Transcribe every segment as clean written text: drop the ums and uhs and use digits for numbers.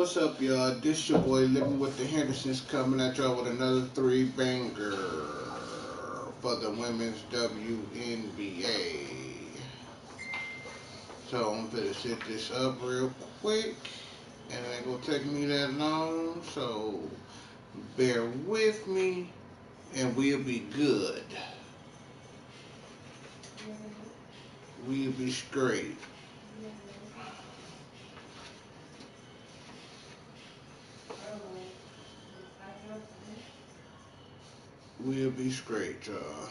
What's up, y'all? This your boy Livin with the Hendersons coming at y'all with another 3-banger for the women's WNBA. So I'm gonna set this up real quick, and it ain't gonna take me that long. So bear with me, and we'll be good. We'll be straight. We'll be straight, y'all.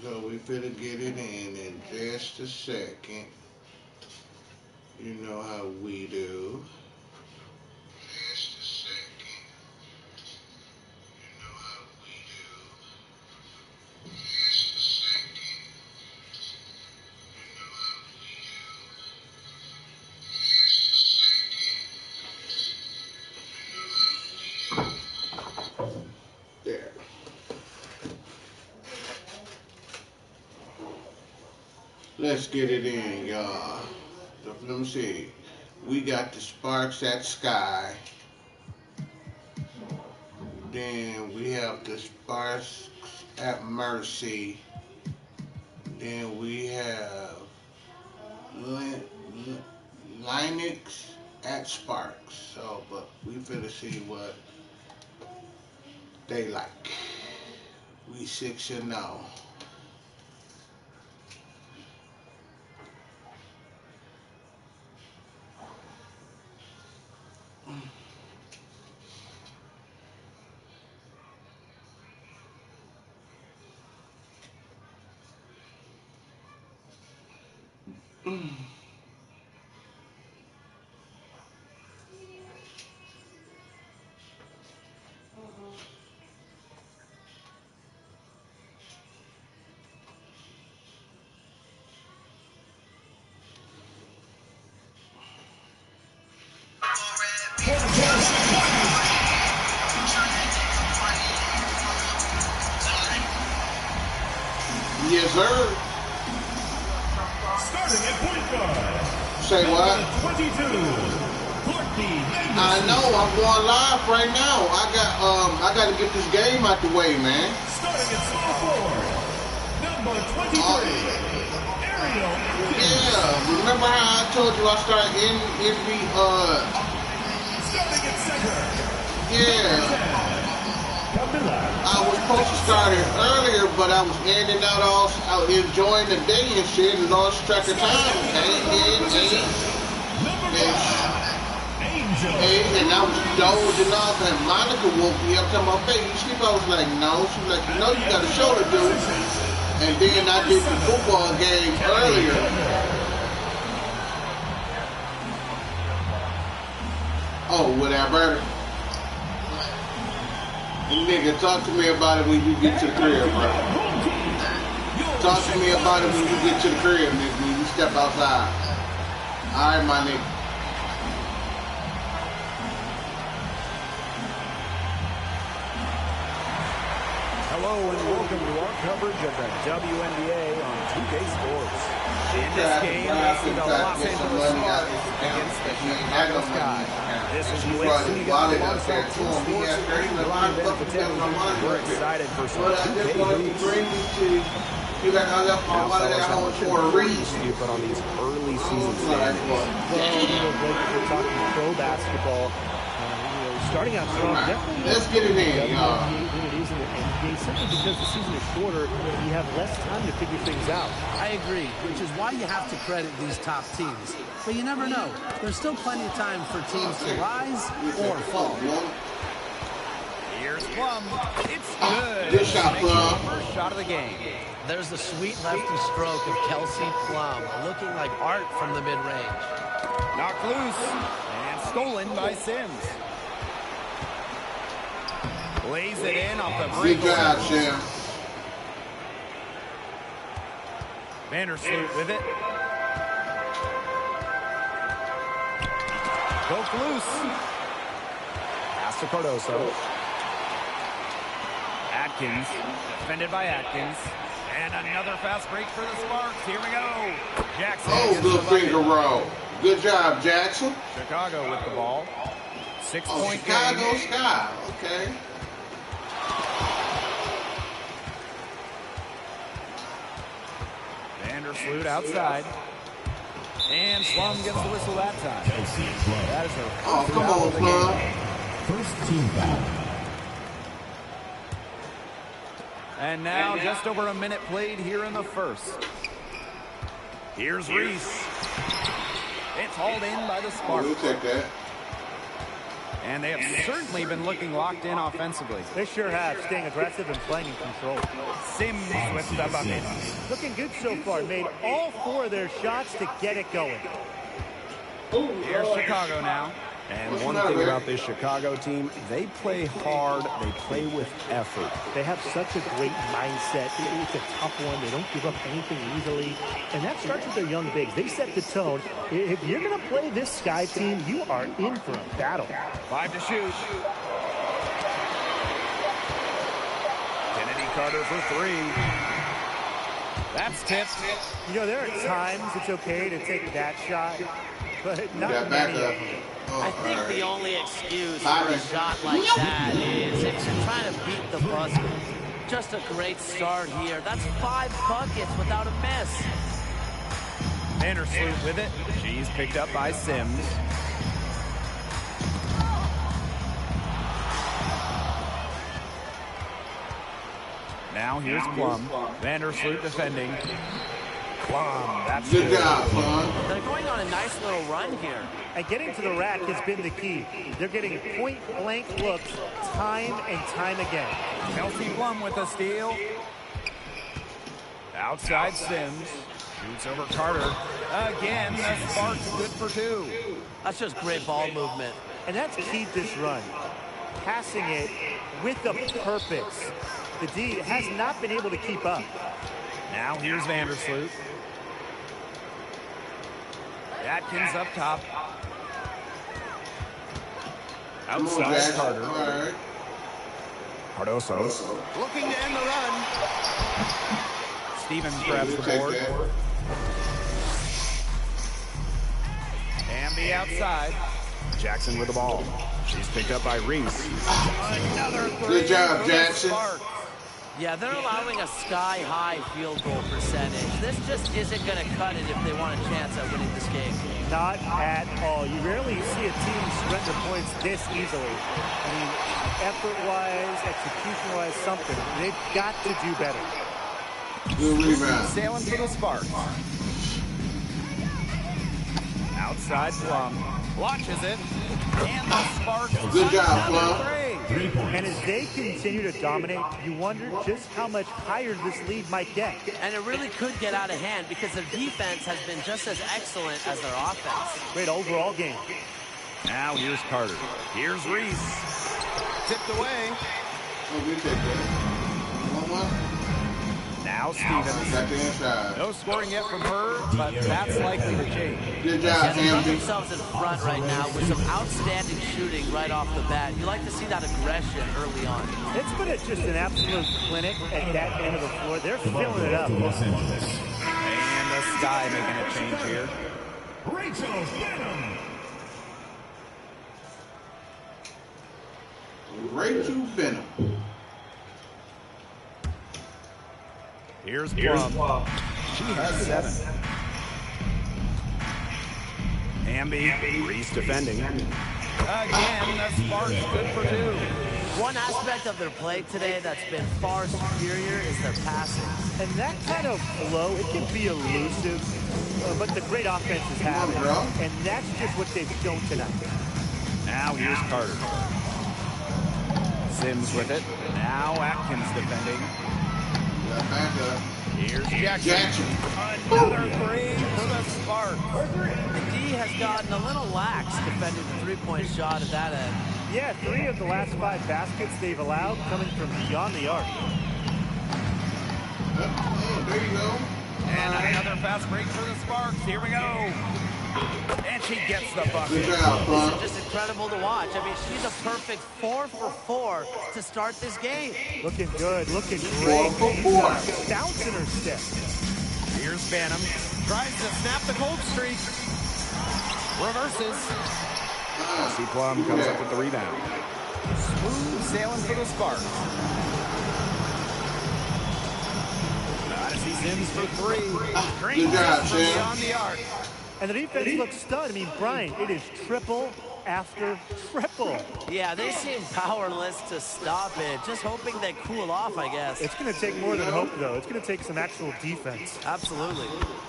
So we finna get it in just a second. You know how we do. Just a second. You know how we do. Just a second. You know how we do. Just a second. There. Let's get it in, y'all. Let me see. We got the Sparks at Sky. Then we have the Sparks at Mercy. Then we have Linux at Sparks. So, but we finna see what they like. We 6-0. Yes, sir. Starting at point guard. Say what? 22. I know. I'm going live right now. I got to get this game out the way, man. Starting at small forward. Number 23. Ariel. Yeah. Remember how I told you I started in the Starting at center. Yeah. I was supposed to start it earlier, but I was ending out enjoying the day and shit and lost track of time. And I was dozing off, and Monica woke me up talking about, "Baby, you sleep?" I was like, "No." She was like, "You know you got a show to do." And then I did the football game earlier. Oh, whatever. Nigga, talk to me about it when you get to the crib, bro. Talk to me about it when you get to the crib, nigga, when you step outside. Alright, my nigga. Hello and welcome to our coverage of the WNBA on 2K Sports. In this game, we see the Los Angeles Sparks against the Chicago Sky. This is UNC alongside Team Sports and Brian Benefitelli. We're excited for some 2K hoops. Now, for a reason. You put on these early season standings. Well, we're talking pro basketball. Starting out strong, definitely. Let's get it in, y'all. Than it is in the NBA, simply because the season is shorter, you have less time to figure things out. I agree, which is why you have to credit these top teams. But you never know. There's still plenty of time for teams to rise or fall. Here's Plum. It's good. Good shot, Plum. First shot of the game. There's the sweet lefty stroke of Kelsey Plum, looking like art from the mid-range. Knocked loose and stolen by Sims. Lays it in off the break. Good job, Sam. Vandersloot with it. Broke loose. Pass to Cardoso. Atkins, defended by Atkins. And another fast break for the Sparks. Here we go. Jackson. Oh, good finger roll. Good job, Jackson. Chicago with the ball. 6-point Chicago game. Sky. Okay. Vandersloot outside. And Plum gets the whistle that time. That is her first Oh, come foul on, of the Plum. game. First team foul. And now just over a minute played here in the first. Here's Reese. It's hauled in by the Sparks. We'll take that. And they have certainly been looking locked in offensively. They sure have, staying aggressive and playing in control. Sims with the bucket. Looking good so far. Made all 4 of their shots to get it going. Here's Chicago now. And one thing about this Chicago team, they play hard, they play with effort. They have such a great mindset. It's a tough one. They don't give up anything easily. And that starts with their young bigs. They set the tone. If you're going to play this Sky team, you are in for a battle. 5 to shoot. Kennedy Carter for 3. That's tipped. You know, there are times it's okay to take that shot, but not Got many back of up. them. Oh, I think all right. the only excuse for a shot like that is if you're trying to beat the buzzer. Just a great start here. That's 5 buckets without a miss. Vandersloot with it. She's picked up by Sims. Now here's Plum. Vandersloot defending. Plum, that's Good job, Plum. They're going on a nice little run here. And getting to the rack has been the key. They're getting point-blank looks time and time again. Kelsey Plum with a steal. Outside Sims. Shoots over Carter. Again, the Sparks good for 2. That's just great ball movement. And that's keyed this run. Passing it with a purpose. The D has not been able to keep up. Now here's Vandersloot. Atkins up top. Come on, Outside Jackson. Carter. All right. Cardoso. Looking to end the run. Stevens grabs the We'll take board. that. Amby outside. Jackson with the ball. She's picked up by Reese. Another 3. Good job, for the Jackson. Sparks. Yeah, they're allowing a sky-high field goal percentage. This just isn't going to cut it if they want a chance at winning this game. Not at all. You rarely see a team surrender points this easily. I mean, effort-wise, execution-wise, something. They've got to do better. Good rebound. Sailing for the Sparks. Outside Plum. Launches it. And the Sparks. Good job, Plum. 3 points. And as they continue to dominate, you wonder just how much higher this lead might get. And it really could get out of hand because their defense has been just as excellent as their offense. Great overall game. Now here's Carter. Here's Reese. Tipped away. Oh, we take that. 1-1. Now Stevens. Got the inside. No scoring yet from her, but that's likely to change. Good Yeah, job, they got Amby. themselves in front right now with some outstanding shooting right off the bat. You like to see that aggression early on. It's been just an absolute clinic at that end of the floor. They're filling it up. To Los Angeles. And the Sky making a change here. Rachel Benham. Rachel Benham. Here's Plum. She has 7. Amby. Reese defending. Again, the Sparks good for 2. One aspect of their play today that's been far superior is their passing. And that kind of flow, it can be elusive, but the great offenses have it. bro. And that's just what they've shown tonight. Now here's Carter. Sims with it. Now Atkins defending. Got back up. Here's Jackson. Jackson. Another 3 for the Sparks. The D has gotten a little lax defending the three-point shot at that end. Yeah, 3 of the last 5 baskets they've allowed coming from beyond the arc. Oh, there you go. And another fast break for the Sparks. Here we go. And And she gets the bucket. Good job, This is just incredible to watch. I mean, she's a perfect 4 for 4 to start this game. Looking good, looking 4 great. for She's 4. bounce in her step. Here's Phantom. Tries to snap the cold streak. Reverses. C. Plum comes up with the rebound. Smooth sailing for the Sparks. Odyssey Sims for 3. Good job, from Sam. beyond the arc. And the defense looks stunned. I mean, Brian, it is triple after triple. Yeah, they seem powerless to stop it. Just hoping they cool off, I guess. It's going to take more than hope, though. It's going to take some actual defense. Absolutely.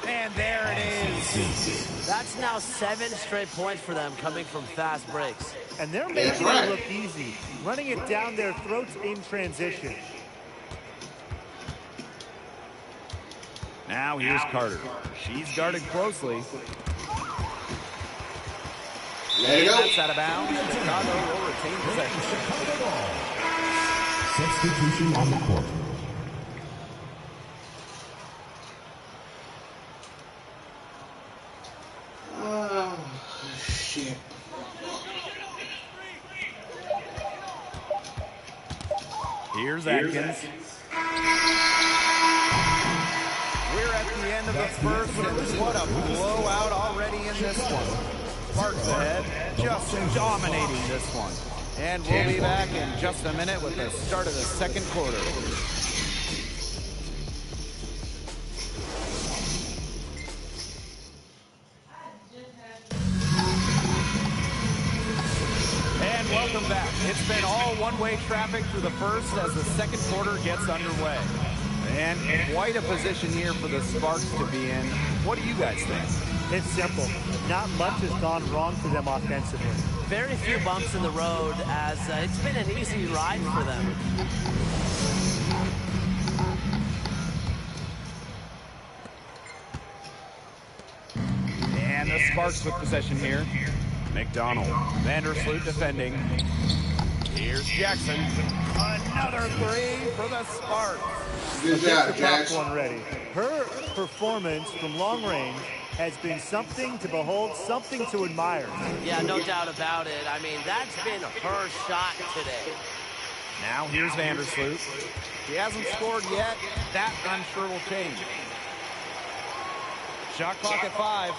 And there it is. That's now 7 straight points for them coming from fast breaks. And they're making it look easy, running it down their throats in transition. Now here's Carter. She's guarded closely. Let it go. That's out of bounds. Chicago will retain possession. Substitution on the court. Oh, shit. Here's Atkins. We're at the end of the first, and what a blowout already in this one. Sparks ahead, just dominating this one. And we'll be back in just a minute with the start of the second quarter. And welcome back. It's been all one-way traffic through the first as the second quarter gets underway. And quite a position here for the Sparks to be in. What do you guys think? It's simple. Not much has gone wrong for them offensively. Very few bumps in the road as it's been an easy ride for them. And the Sparks with possession here. McDonald. Vandersloot defending. Here's Jackson. Another 3 for the Sparks. Good job, Jackson. One ready. Her performance from long range has been something to behold, something to admire. Yeah, no doubt about it. I mean, that's been her shot today. Now here's Vandersloot. He hasn't scored yet. That, I'm sure, will change. Shot clock at 5.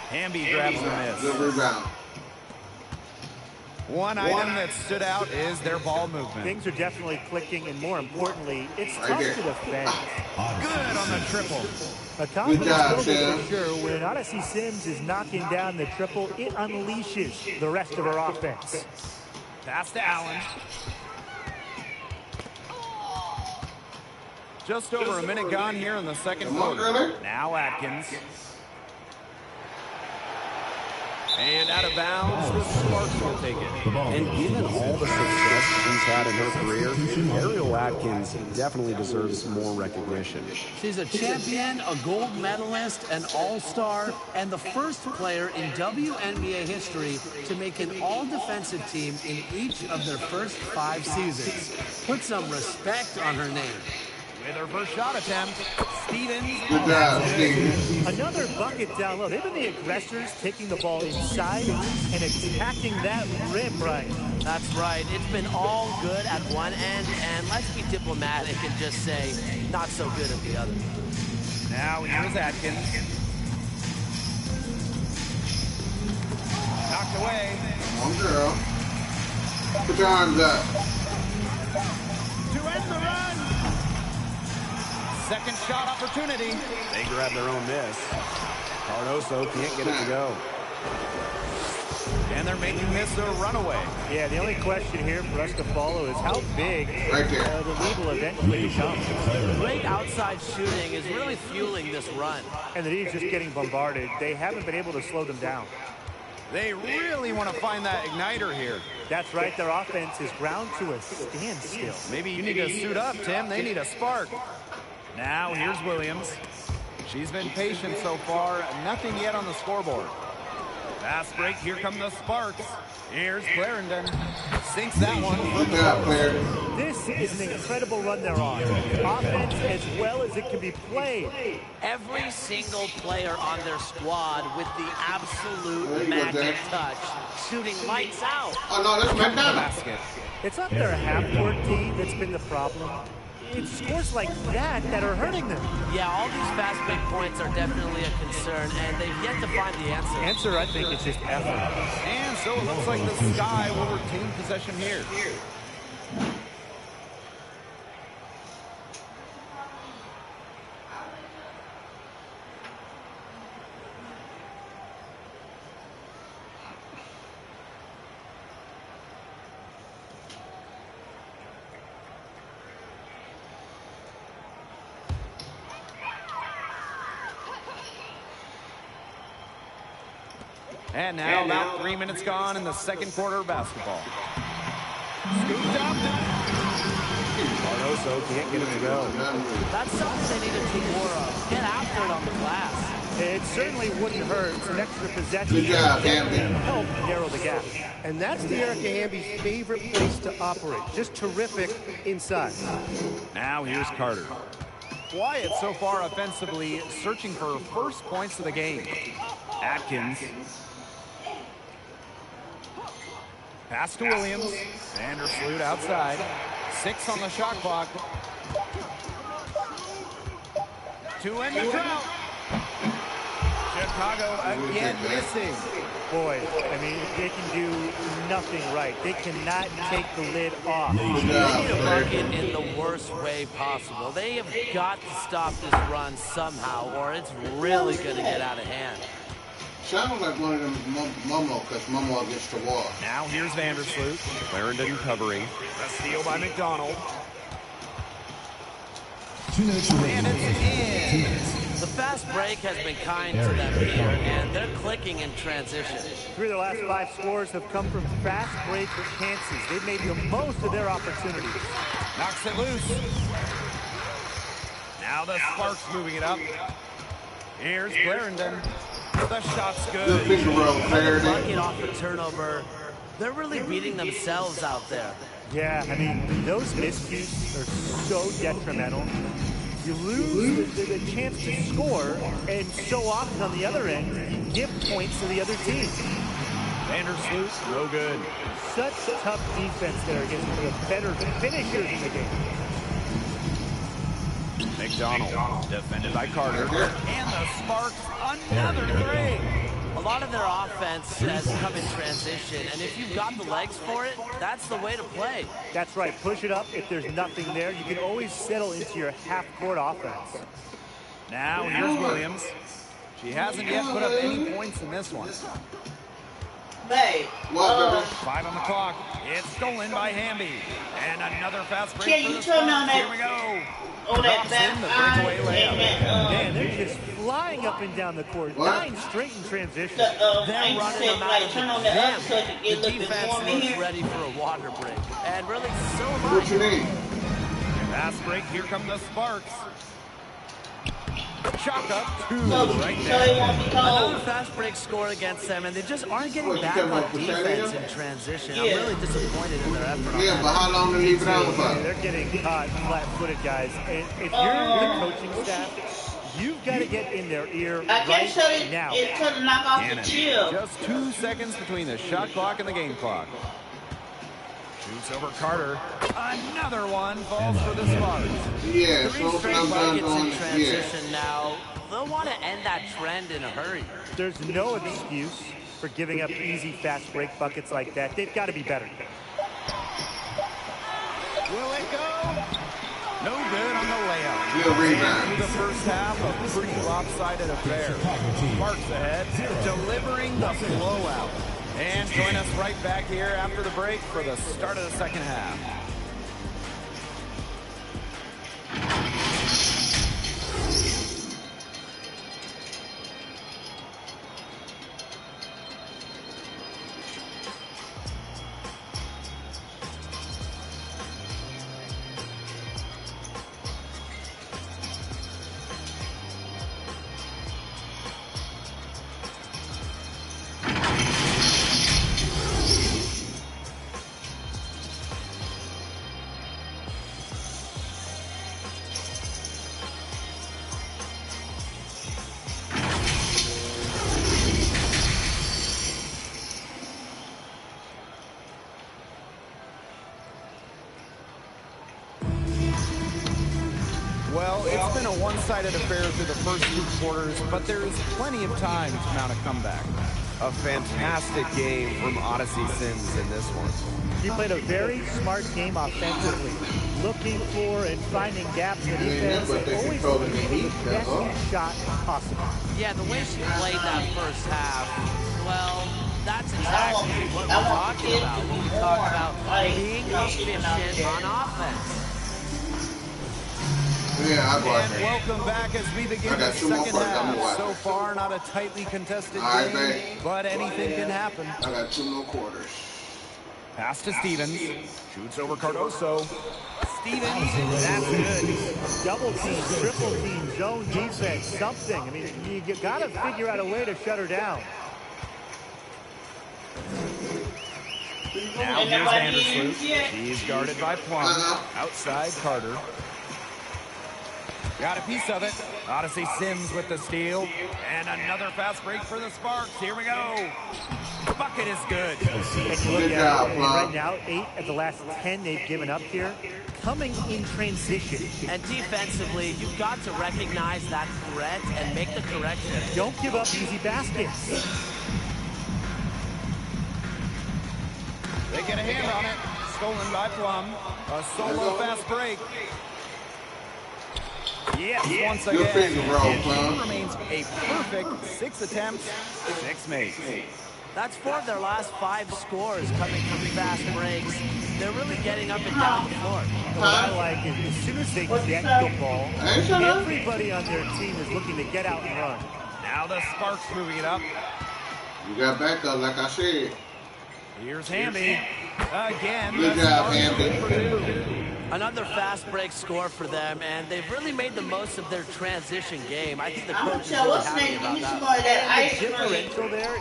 Hamby grabs the miss. Good rebound. One item that stood out is their ball movement. Things are definitely clicking, and more importantly, it's Right tough there. to defend. Good on the triple. A confidence job, builder Sam. for sure. When Odyssey Sims is knocking down the triple, it unleashes the rest of her offense. Pass to Allen. Just over a minute gone here in the second Come on, quarter. brother. Now Atkins. And out of bounds, the Sparks will take it. And given all the success she's had in her career, Ariel Atkins definitely deserves more recognition. She's a champion, a gold medalist, an all-star, and the first player in WNBA history to make an all-defensive team in each of their first 5 seasons. Put some respect on her name. With her first shot attempt, Stevens. Good job, Steve. Another bucket down low. They've been the aggressors taking the ball inside and attacking that rim, Brian. That's right. It's been all good at one end, and let's be diplomatic and just say not so good at the other. Now here's Atkins. Knocked away. Come on, girl. Put your arms up. To end the run. Second shot opportunity. They grab their own miss. Cardoso can't get it to go. And they're making this a runaway. Yeah, the only question here for us to follow is how big Right there. the lead will eventually become. Great outside shooting is really fueling this run. And the lead's just getting bombarded. They haven't been able to slow them down. They really want to find that igniter here. That's right. Their offense is ground to a standstill. Maybe you need to suit up, Tim. They need a spark. Now here's Williams. She's been patient so far. Nothing yet on the scoreboard. Fast break. Here come the Sparks. Here's Clarendon. sinks that one. Good job, player. This is an incredible run they're on. Offense as well as it can be played. Every single player on their squad with the absolute magic touch, shooting lights out. Oh, no, that's McDonald. Basket. It's not their half-court D that's been the problem. It's scores like that that are hurting them. Yeah, all these fast break points are definitely a concern, and they've yet to find the answer. Answer, I think, is just effort. And so it looks like the Sky will retain possession here. And now about 3 minutes gone in the second quarter of basketball. Scooped up. Cardoso can't get it to go. That's something they need to do more of. Get after it on the glass. It certainly wouldn't hurt. It's an extra possession. Good job, Hamby. Help narrow the gap. And that's the Erica Hamby's favorite place to operate. Just terrific inside. Now here's Carter. Quiet so far offensively, searching for her first points of the game. Atkins. Pass to Williams. Vandersloot outside. 6 on the shot clock. 2 in the drought. Chicago again missing. Boy, I mean, they can do nothing right. They cannot take the lid off. They need a bucket in the worst way possible. They have got to stop this run somehow, or it's really going to get out of hand. Sounds like one of them Momo, because Momo gets the wall. Now here's Vandersloot. Clarendon covering. A steal by McDonald. 2 minutes remaining. And it's in. 2 minutes. The fast break has been kind to them here, and they're clicking in transition. 3 of their last 5 scores have come from fast break chances. They've made the most of their opportunities. Knocks it loose. Now the Sparks moving it up. Here's Clarendon. The shot's Good good. finger roll, Clarendon. Bucket off the turnover. They're really beating themselves out there. Yeah, I mean, those miscues are so detrimental. You lose the chance to score, and so often on the other end, you give points to the other team. Vandersloot, no good. Such tough defense there against one of the better finishers in the game. McDonald, defended by Carter. And the Sparks, another three. A lot of their offense has come in transition, and if you've got the legs for it, that's the way to play. That's right. Push it up. If there's nothing there, you can always settle into your half-court offense. Now here's Williams. She hasn't yet put up any points in this one. Babe. 5 on the clock. It's stolen by Hamby. And another fast break Can for you the turn on Sparks. that- Here we go. On that Knocks back in the breakaway layup. Man, they're just flying up and down the court, dying straight in transition. They're running them out of turn on the the jam. other so it can get a The little bit defense warm in looks here. ready for a water break, and really so What you much. need? Fast break. Here come the Sparks. Chalk up 2 So, right so there. they won't be Another cold. fast break score against them, and they just aren't getting What, you back talking on about defense Pacheco? in transition. Yeah. I'm really disappointed in their effort on Yeah, that. but how long to leave it on for? They're getting caught flat-footed, guys. And if you're the coaching staff, you've got to get in their ear I can't right shut it. now. It's to knock off the Cannon. chill. Just 2 seconds between the shot clock and the game clock. Shoots over Carter. Another one falls for the Sparks. Yeah, Three so straight I'm done buckets doing in it. Yeah. transition now. They'll want to end that trend in a hurry. There's no excuse for giving up easy fast break buckets like that. They've got to be better. Will it go? No good on the layup. Good rebound. Through the first half, a pretty lopsided affair. Sparks ahead, delivering the blowout. And join us right back here after the break for the start of the second half. one-sided affair through the first 2 quarters, but there is plenty of time to mount a comeback. A fantastic game from Odyssey Sims in this one. He played a very smart game offensively, looking for and finding gaps in defense, and always looking for the best shot possible. Yeah, the way she played that first half, well, that's exactly what we're talking about when we talk about being efficient on offense. Yeah, I bought And that. welcome back as we begin the second half. So far, not a tightly contested game, but anything can happen. I got 2 more quarters. Pass to Stevens. Shoots over Cardoso. Stevens, that's good. Double team, triple team, zone defense, something. I mean, you got to figure out a way to shut her down. Now here's Vandersloot. She's guarded by Plum. Outside Carter. Got a piece of it. Odyssey Sims with the steal. And another fast break for the Sparks. Here we go. The bucket is good. And you look at it, right now, 8 of the last 10 they've given up here, coming in transition. And defensively, you've got to recognize that threat and make the correction. Don't give up easy baskets. They get a hand on it. Stolen by Plum. A solo fast break. Yes, once again. It remains a perfect 6 attempts, 6 makes. That's 4 of their last 5 scores coming from fast breaks. They're really getting up and down the floor. What I like is as soon as they get the ball, everybody on their team is looking to get out and run. Now the Sparks moving it up. You got backup, like I said. Here's Hamby. Again. Good job, Hamby. Another fast break score for them, and they've really made the most of their transition game. I think the coach is really happy about that. The differential there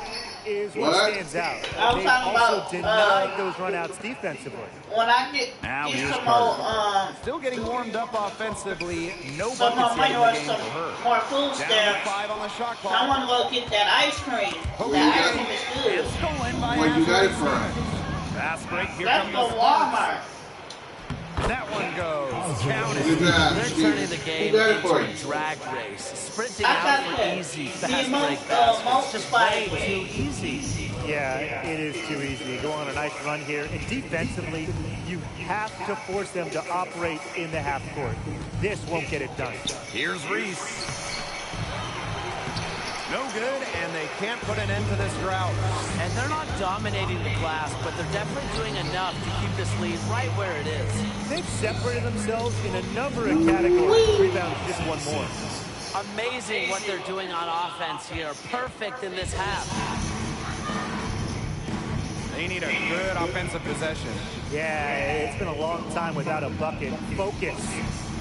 is what stands out. They also denied those runouts defensively. When I get now here's some Carter. Still getting warmed up offensively. No buckets yet in the game for her. more food Down to 5 on the shot clock. I want to go get that ice cream. That ice cream is good. It's stolen by Where you got it from? Fast break. Here That's comes the the Walmart. That one goes. Counted. They're turning the game into a drag race, sprinting out for easy fast break baskets. Just way too easy. Yeah, it is too easy. Go on a nice run here. And defensively, you have to force them to operate in the half court. This won't get it done. Here's Reese. No good, and they can't put an end to this drought. And they're not dominating the glass, but they're definitely doing enough to keep this lead right where it is. They've separated themselves in a number of categories. Rebounds, just one more. Amazing what they're doing on offense here. Perfect in this half. They need a good offensive possession. Yeah, it's been a long time without a bucket. Focus.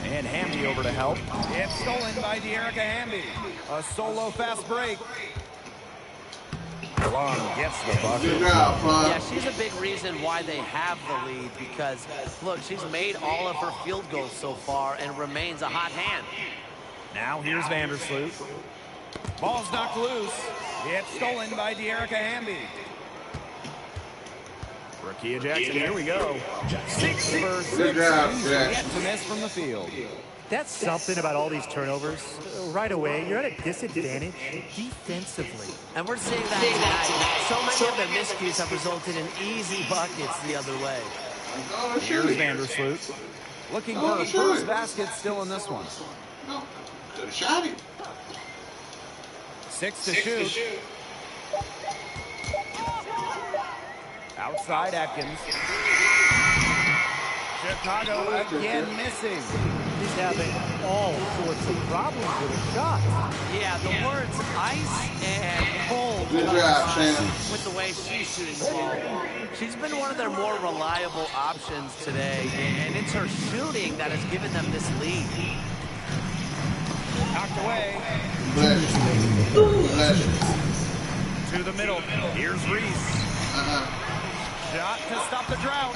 And Hamby over to help. It's stolen by De'Erica Hamby. A solo fast break. Plum gets the bucket. Yeah, she's a big reason why they have the lead because, look, she's made all of her field goals so far and remains a hot hand. Now here's Vandersloot. Ball's knocked loose. It's stolen by De'Erica Hamby. Rakia Jackson, here we go. 6 for 6. Yet to miss from the field. That's something about all these turnovers. Right away, you're at a disadvantage defensively. And we're seeing that tonight. So many of the miscues have resulted in easy buckets the other way. Here's Vandersloot. Looking for a first basket still in this one. Shot it. 6 to shoot. Outside Atkins. Chicago again missing. He's having all sorts of problems with his shot. Yeah, the words ice and cold Good job, Shannon. with the way she's shooting the ball. She's been one of their more reliable options today, and it's her shooting that has given them this lead. Knocked away. To the middle. Here's Reese. Shot to stop the drought.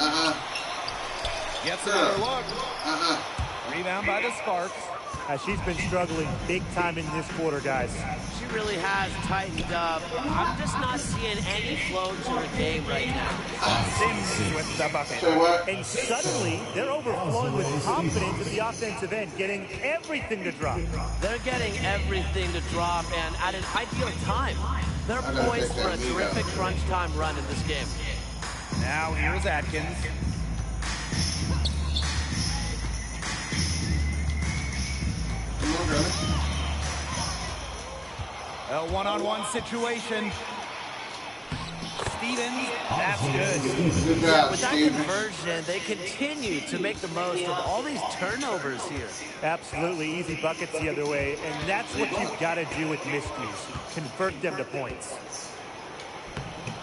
Gets another look. Rebound by the Sparks. She's been struggling big time in this quarter, guys. She really has tightened up. I'm just not seeing any flow to her game right now. Sims with the bucket. And suddenly, they're overflowing with confidence at the offensive end, getting everything to drop. They're getting everything to drop, and at an ideal time. They're poised for a terrific crunch time run in this game. Now here's Atkins. A one-on-one situation. Stevens, that's good. Good job, With that Stevens. conversion, they continue to make the most of all these turnovers here. Absolutely easy buckets the other way, and that's what you've got to do with miscues. Convert them to points.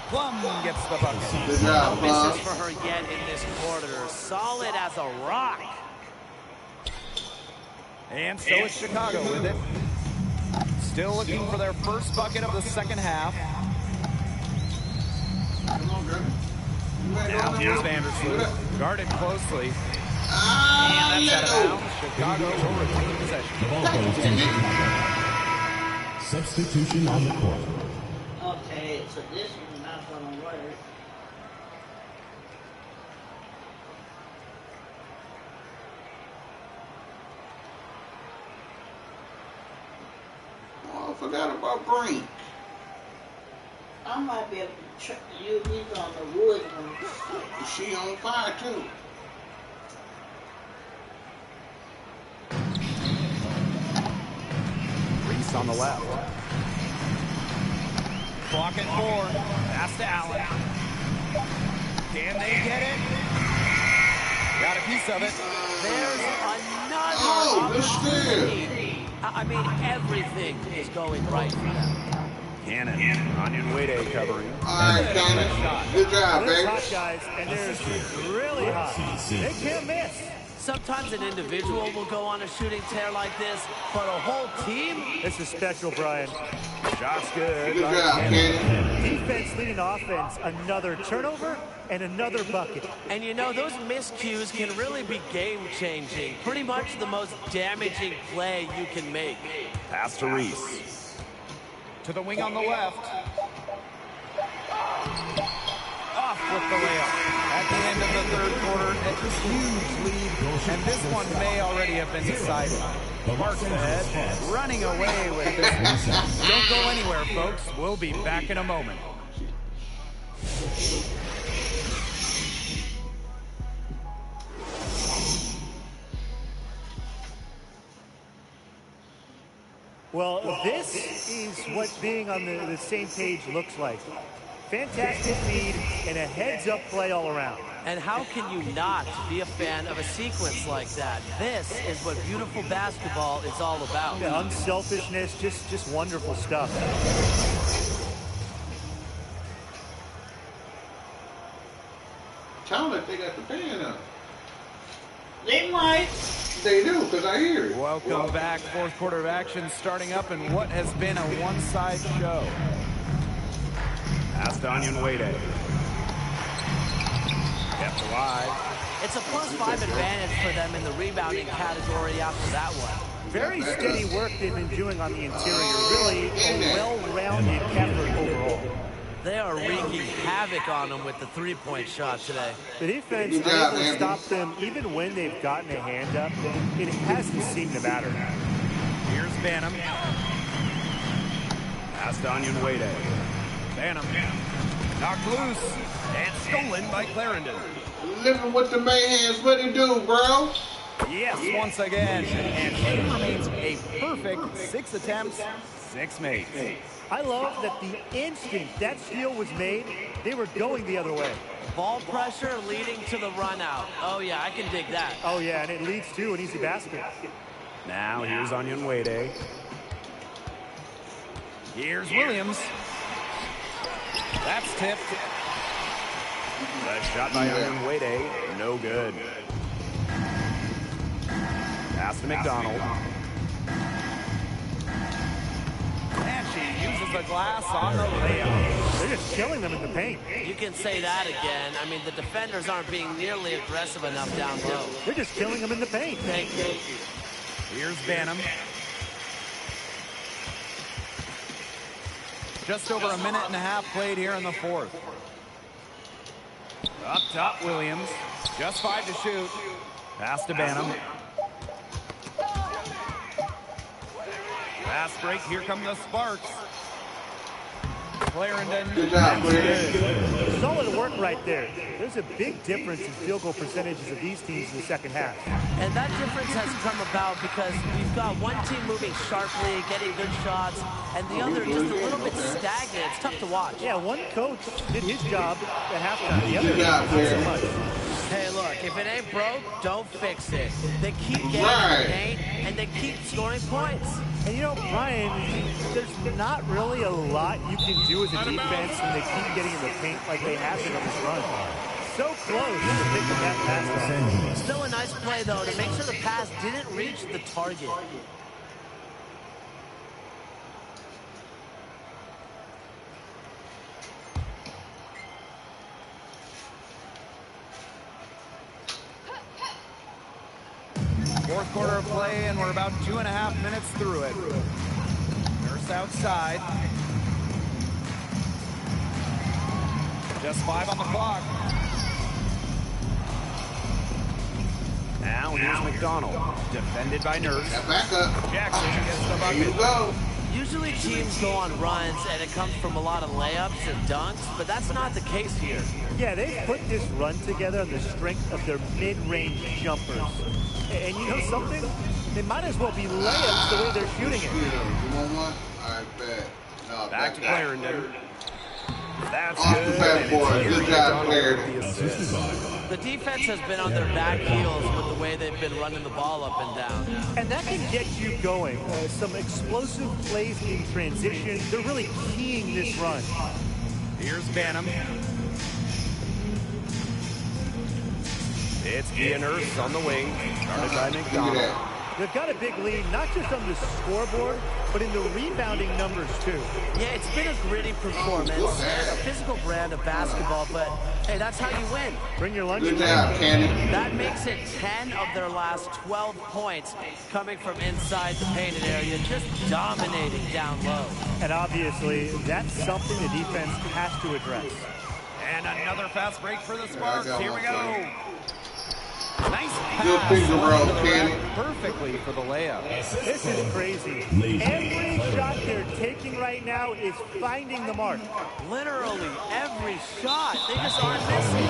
Plum gets the bucket. Good job, No Plum. misses for her yet in this quarter. Solid as a rock. And so is Chicago with it. Still looking for their first bucket of the second half. Now here's Vandersloot. Guarded closely. And that's out of bounds. Chicago will retain possession. The ball goes to Chicago. Substitution on the court. Okay, so this one's not gonna work. Oh, I forgot about Brink. I might be able to use these on the wood one. She on fire too. Reese on the left. Clock at 4. Pass to Allen. Can they get it? Got a piece of it. There's another Oh, good opportunity. I mean, everything is going right for them. Cannon. Onyenwere covering. All right, Cannon. Good job, They're baby. hot, guys, and they're really hot. They can't miss. Sometimes an individual will go on a shooting tear like this, but a whole team? This is special, Brian. Shot's good. Good job, Cannon. Defense leading offense. Another turnover and another bucket. And you know, those miscues can really be game-changing. Pretty much the most damaging play you can make. Pass to Reese. To the wing on the left. Off with the layup. At the end of the third quarter, it's a huge lead, and this one may already have been decided. Markstead running away with this one. Don't go anywhere, folks. We'll be back in a moment. Well, this is what being on the same page looks like. Fantastic feed and a heads-up play all around. And how can you not be a fan of a sequence like that? This is what beautiful basketball is all about. Yeah, unselfishness, just wonderful stuff. Tell them if they got the fan up. They might. They do, because I hear it. Welcome back. Fourth quarter of action starting up in what has been a one-side show. Pass to Onyenwere. Kept alive. It's a +5 advantage for them in the rebounding category after that one. Very steady work they've been doing on the interior. Really a well-rounded effort overall. They are wreaking havoc on them with the three-point shot today. The defense is able to stop them even when they've gotten a hand up. It hasn't seemed to matter. Here's Banham. Pass to Onyenwere. Banham knocked loose and stolen by Clarendon. Living with the mayhands, what he do, bro? Yes, once again. And she remains a perfect 6 attempts, 6 makes. I love that the instant that steal was made, they were going the other way. Ball pressure leading to the run out. Oh, yeah, I can dig that. Oh, yeah, and it leads to an easy basket. Now here's Onyenwere. Here's Williams. That's tipped. The shot by Onyenwere, no good. Pass to McDonald. And she uses the glass on the layup. They're just killing them in the paint. You can say that again. I mean, the defenders aren't being nearly aggressive enough down low. They're just killing them in the paint. Thank you. Here's Banham. Just over a minute and a half played here in the fourth. Up top, Williams. Just 5 to shoot. Pass to Banham. Fast break. Here come the Sparks. Clarendon. Good job, Clarendon. Solid work right there. There's a big difference in field goal percentages of these teams in the second half. And that difference has come about because we've got one team moving sharply, getting good shots, and the other just a little bit stagnant. It's tough to watch. Yeah, one coach did his job at halftime. The other, Good job, not so Clarendon. much. Hey, look, if it ain't broke, don't fix it. They keep getting in the paint, and they keep scoring points. And you know, Brian, there's not really a lot you can do as a defense when they keep getting in the paint like they have been on this run. So close to picking that pass off. Still a nice play, though, to make sure the pass didn't reach the target. Fourth quarter of play, and we're about 2.5 minutes through it. Nurse outside. Just 5 on the clock. Now here's McDonald. Defended by Nurse. Got back up. Jackson gets the There you bucket. go. Usually teams go on runs, and it comes from a lot of layups and dunks, but that's not the case here. Yeah, they put this run together on the strength of their mid-range jumpers. And you know something? They might as well be layups the way they're shooting it. You want one? All right, bet. No, Back to Clarendon. That's Off the good. fat boy. Good job, Clarendon. The defense has been on their back heels with the way they've been running the ball up and down. And that can get you going. Some explosive plays in transition. They're really keying this run. Here's Banham. It's Ian Nurse on the wing. Started by Look at McDonald. that. They've got a big lead, not just on the scoreboard, but in the rebounding numbers, too. Yeah, it's been a gritty performance, and a physical brand of basketball, but hey, that's how you win. Bring your lunch. Good job, Candy. That makes it 10 of their last 12 points coming from inside the painted area, just dominating down low. And obviously, that's something the defense has to address. And another fast break for the I Sparks. got Here one we go. for you. Nice Good pass. finger roll, To the Kenny. rack perfectly for the layup. This is crazy. Every shot they're taking right now is finding the mark. Literally every shot, they just aren't missing.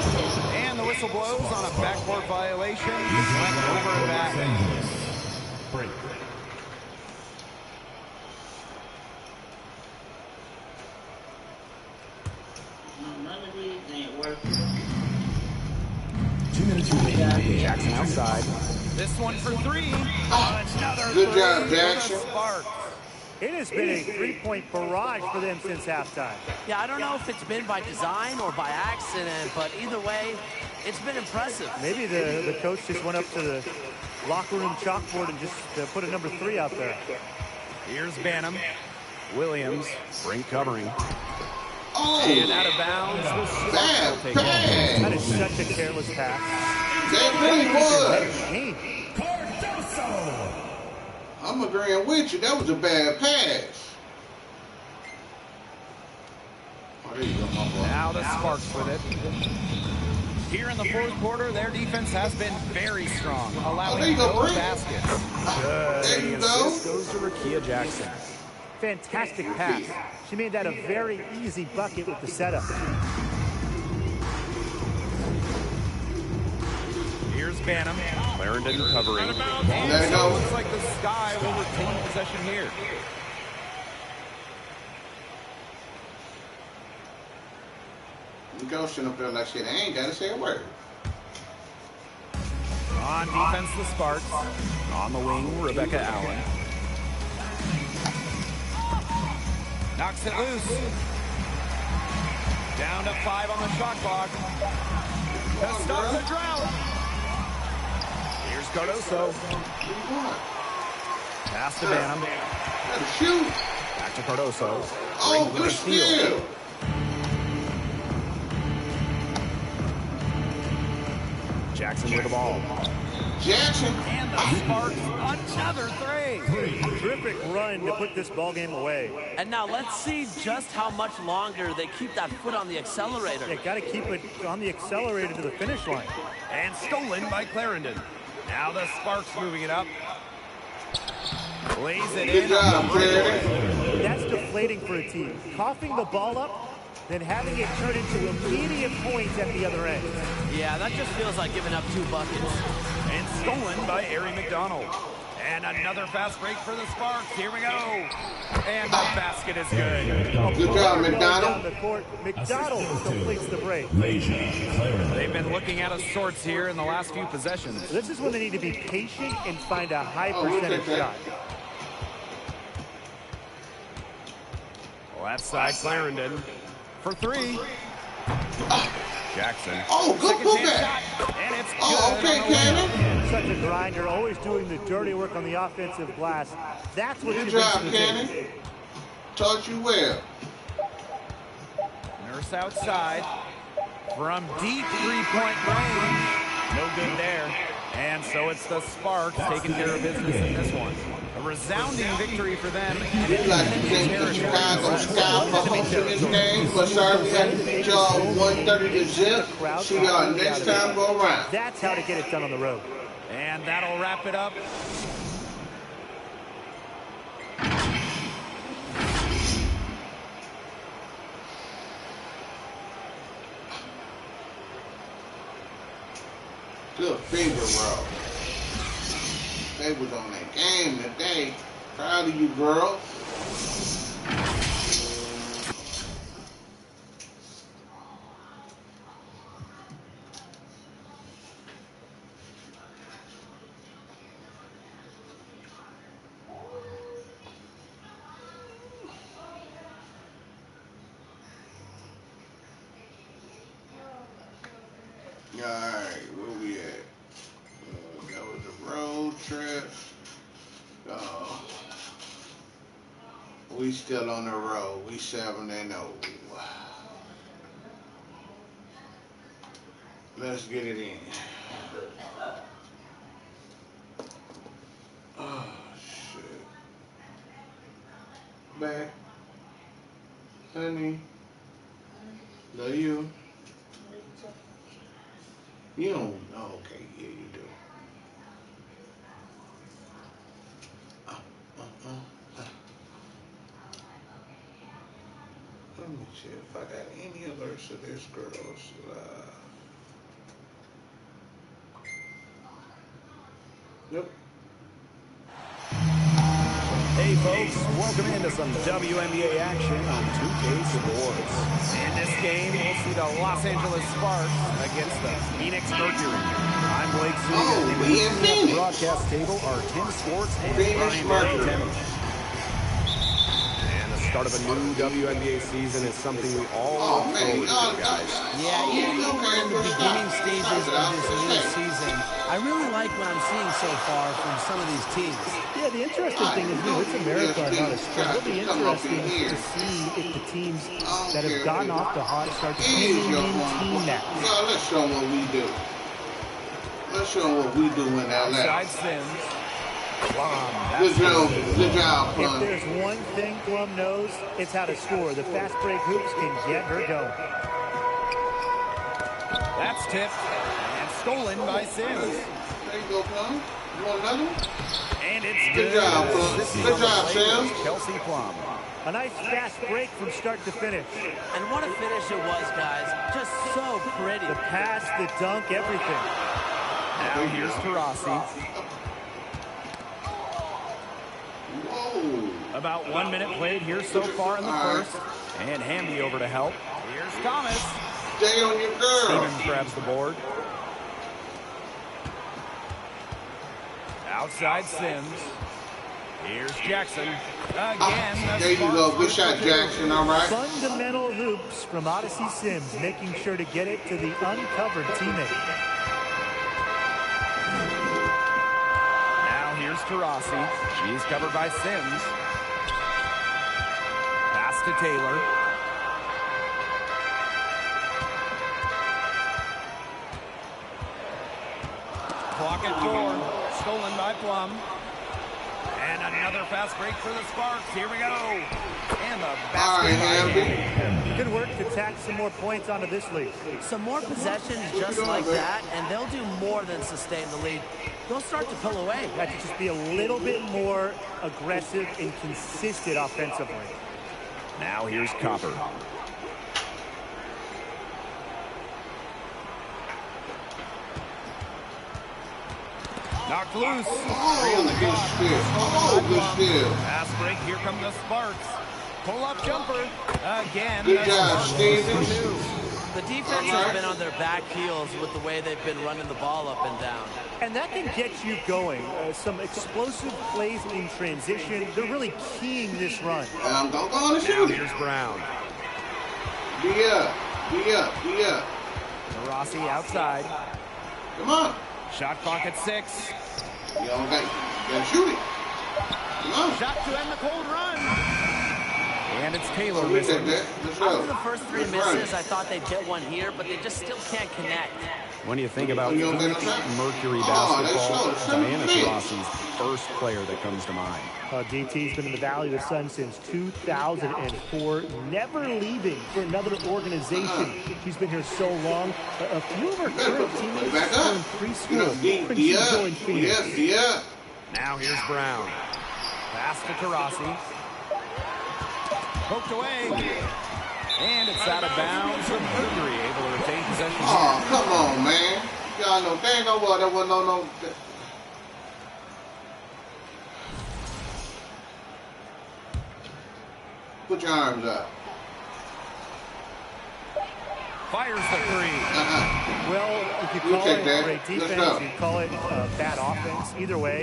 And the whistle blows on a backcourt violation. Went over and back. Break. None of these ain't working. 2 minutes remaining. Jackson outside. This one for 3. Another Good three job, for the Jackson. Sparks. It has been a three-point barrage for them since halftime. Yeah, I don't know if it's been by design or by accident, but either way, it's been impressive. Maybe the coach just went up to the locker room chalkboard and just put a number 3 out there. Here's Banham. Williams. Brink covering. Oh, And out of bounds. The Sparks bad will take it. pass. That is such a careless pass. That really was. Hey, I'm agreeing with you. That was a bad pass. Oh, there you go, my boy. Now the Sparks with it. Here in the fourth quarter, their defense has been very strong, there allowing you go, no Brink. baskets. There you The go. assist goes to Rakia Jackson. fantastic pass. She made that a very easy bucket with the setup. Here's Banham. Clarendon covering. There you go. Looks like the Sky will retain possession here. You go sit up there like shit. I ain't got to say a word. On defense, the Sparks. On the wing, Rebecca Allen. Knocks it loose. Down to 5 on the shot clock. To stop the drought. Here's Cardoso. What do you want? Pass to Banham. Gotta shoot. Back to Cardoso. Oh, Brink with good the steal. steal. Jackson with the ball. Jackson. And the Sparks, another three. Terrific run to put this ball game away. And now let's see just how much longer they keep that foot on the accelerator. They got to keep it on the accelerator to the finish line. And stolen by Clarendon. Now the Sparks moving it up. Lays it Good in. job, Clarendon. That's deflating for a team. Coughing the ball up, then having it turn into immediate points at the other end. Yeah, that just feels like giving up 2 buckets. And stolen by Ari McDonald. And another fast break for the Sparks. Here we go. And the basket is good. Good job, McDonald. Down the court. McDonald completes the break. They've been looking out of sorts here in the last few possessions. This is when they need to be patient and find a high percentage shot. Left side, Clarendon for 3. Jackson. Oh, good putback. Shot, and it's good. Oh, okay, Cannon. Such a grinder, always doing the dirty work on the offensive glass. That's what Good you job, bring to the Cannon. table. Taught you well. Nurse outside from deep 3-point range. No good there. And so it's the Sparks taking care of business in this one. A resounding victory for them. And We'd like to thank the Chicago Sky for hosting this game. But sorry, we had to beat y'all 130 to zip. See y'all next time go around. That's how to get it done on the road. And that'll wrap it up. Good finger roll. They was on that game today. Proud of you, girl. Alright, where we at? That was a road trip. We still on the road. We 7-0. Let's get it in. Oh, shit. Back. Honey. Love you. You don't. Oh, okay, yeah, you do. Let me see if I got any alerts of this girl's live. Nope. Hey folks, welcome into some WNBA action on 2K Sports. In this game, we'll see the Los Angeles Sparks against the Phoenix Mercury. I'm Blake Zuniga. Oh, we in At the Phoenix. broadcast table are Tim Swartz and Phoenix Brian Mercury. Martin. And the start of a new WNBA season is something we all Oh, look man, forward to, guys. Yeah, even though we're in the beginning stages of this new Hey. season, I really like what I'm seeing so far from some of these teams. Yeah, the interesting thing is, it's a marathon, not a sprint. It'll be interesting to see if the teams that have gotten off the hot start to maintain that. Well, let's show them what we do. Let's show them what we do in LA. Outside Sims. Plum. Good job, If Plum. there's one thing Plum knows, it's how to score. The fast break hoops can get her going. That's tipped and stolen by Sims. There you go, Plum. You want another one? And it's Good job, Plum. This is Good job, Sam. Kelsey Plum. A nice fast break from start to finish. And what a finish it was, guys. Just so pretty. The pass, the dunk, everything. Now here's Tarasi. Whoa. About 1 minute played here so far in the first. And Hamby over to help. Here's Thomas. Stay on your girl. Stevens grabs the board. Outside Sims. Here's Jackson. Again. There you go. Good shot, Jackson. All right. Fundamental hoops from Odyssey Sims, making sure to get it to the uncovered teammate. Now here's Tarasi. She's covered by Sims. Pass to Taylor. Clock at 4. Stolen by Plum. And another fast break for the Sparks. Here we go. And the basket by Hamby. Good work to tack some more points onto this lead. Some more possessions just like that, and they'll do more than sustain the lead. They'll start to pull away. Got to just be a little bit more aggressive and consistent offensively. Now here's Copper. Knocked loose. Oh, good steal. Oh, good steal. Fast break. Here come the Sparks. Pull-up jumper. Again. Good job, Stevens. The defense has been on their back heels with the way they've been running the ball up and down. And that can get you going. Some explosive plays in transition. They're really keying this run. Don't go on and Now shoot it. here's Brown. Be up. Be up. Be up. Rossi outside. Come on. Shot clock at 6. You gotta shoot it. Come on. Shot to end the cold run. And it's Taylor We take missing. that. Let's go. After the first 3 Let's misses, run. I thought they'd get one here, but they just still can't connect. When you think about You don't get a shot? Mercury Oh, they basketball, slow. Diana Seven Taurasi's first player that comes to mind. DT's been in the Valley of the Sun since 2004, never leaving for another organization. She's been here so long. A few of her current teammates Back were up. in preschool when she D up. joined Phoenix. D up. Now here's Brown. Pass to Taurasi. Poked away. And it's out of bounds. The Mercury able to retain possession. Oh, come on, man. Y'all know dang on what that wasn't no. Put your arms up. Fires the 3. Well, if you We'll call take it that. great Let's defense, go. you call it bad offense, either way,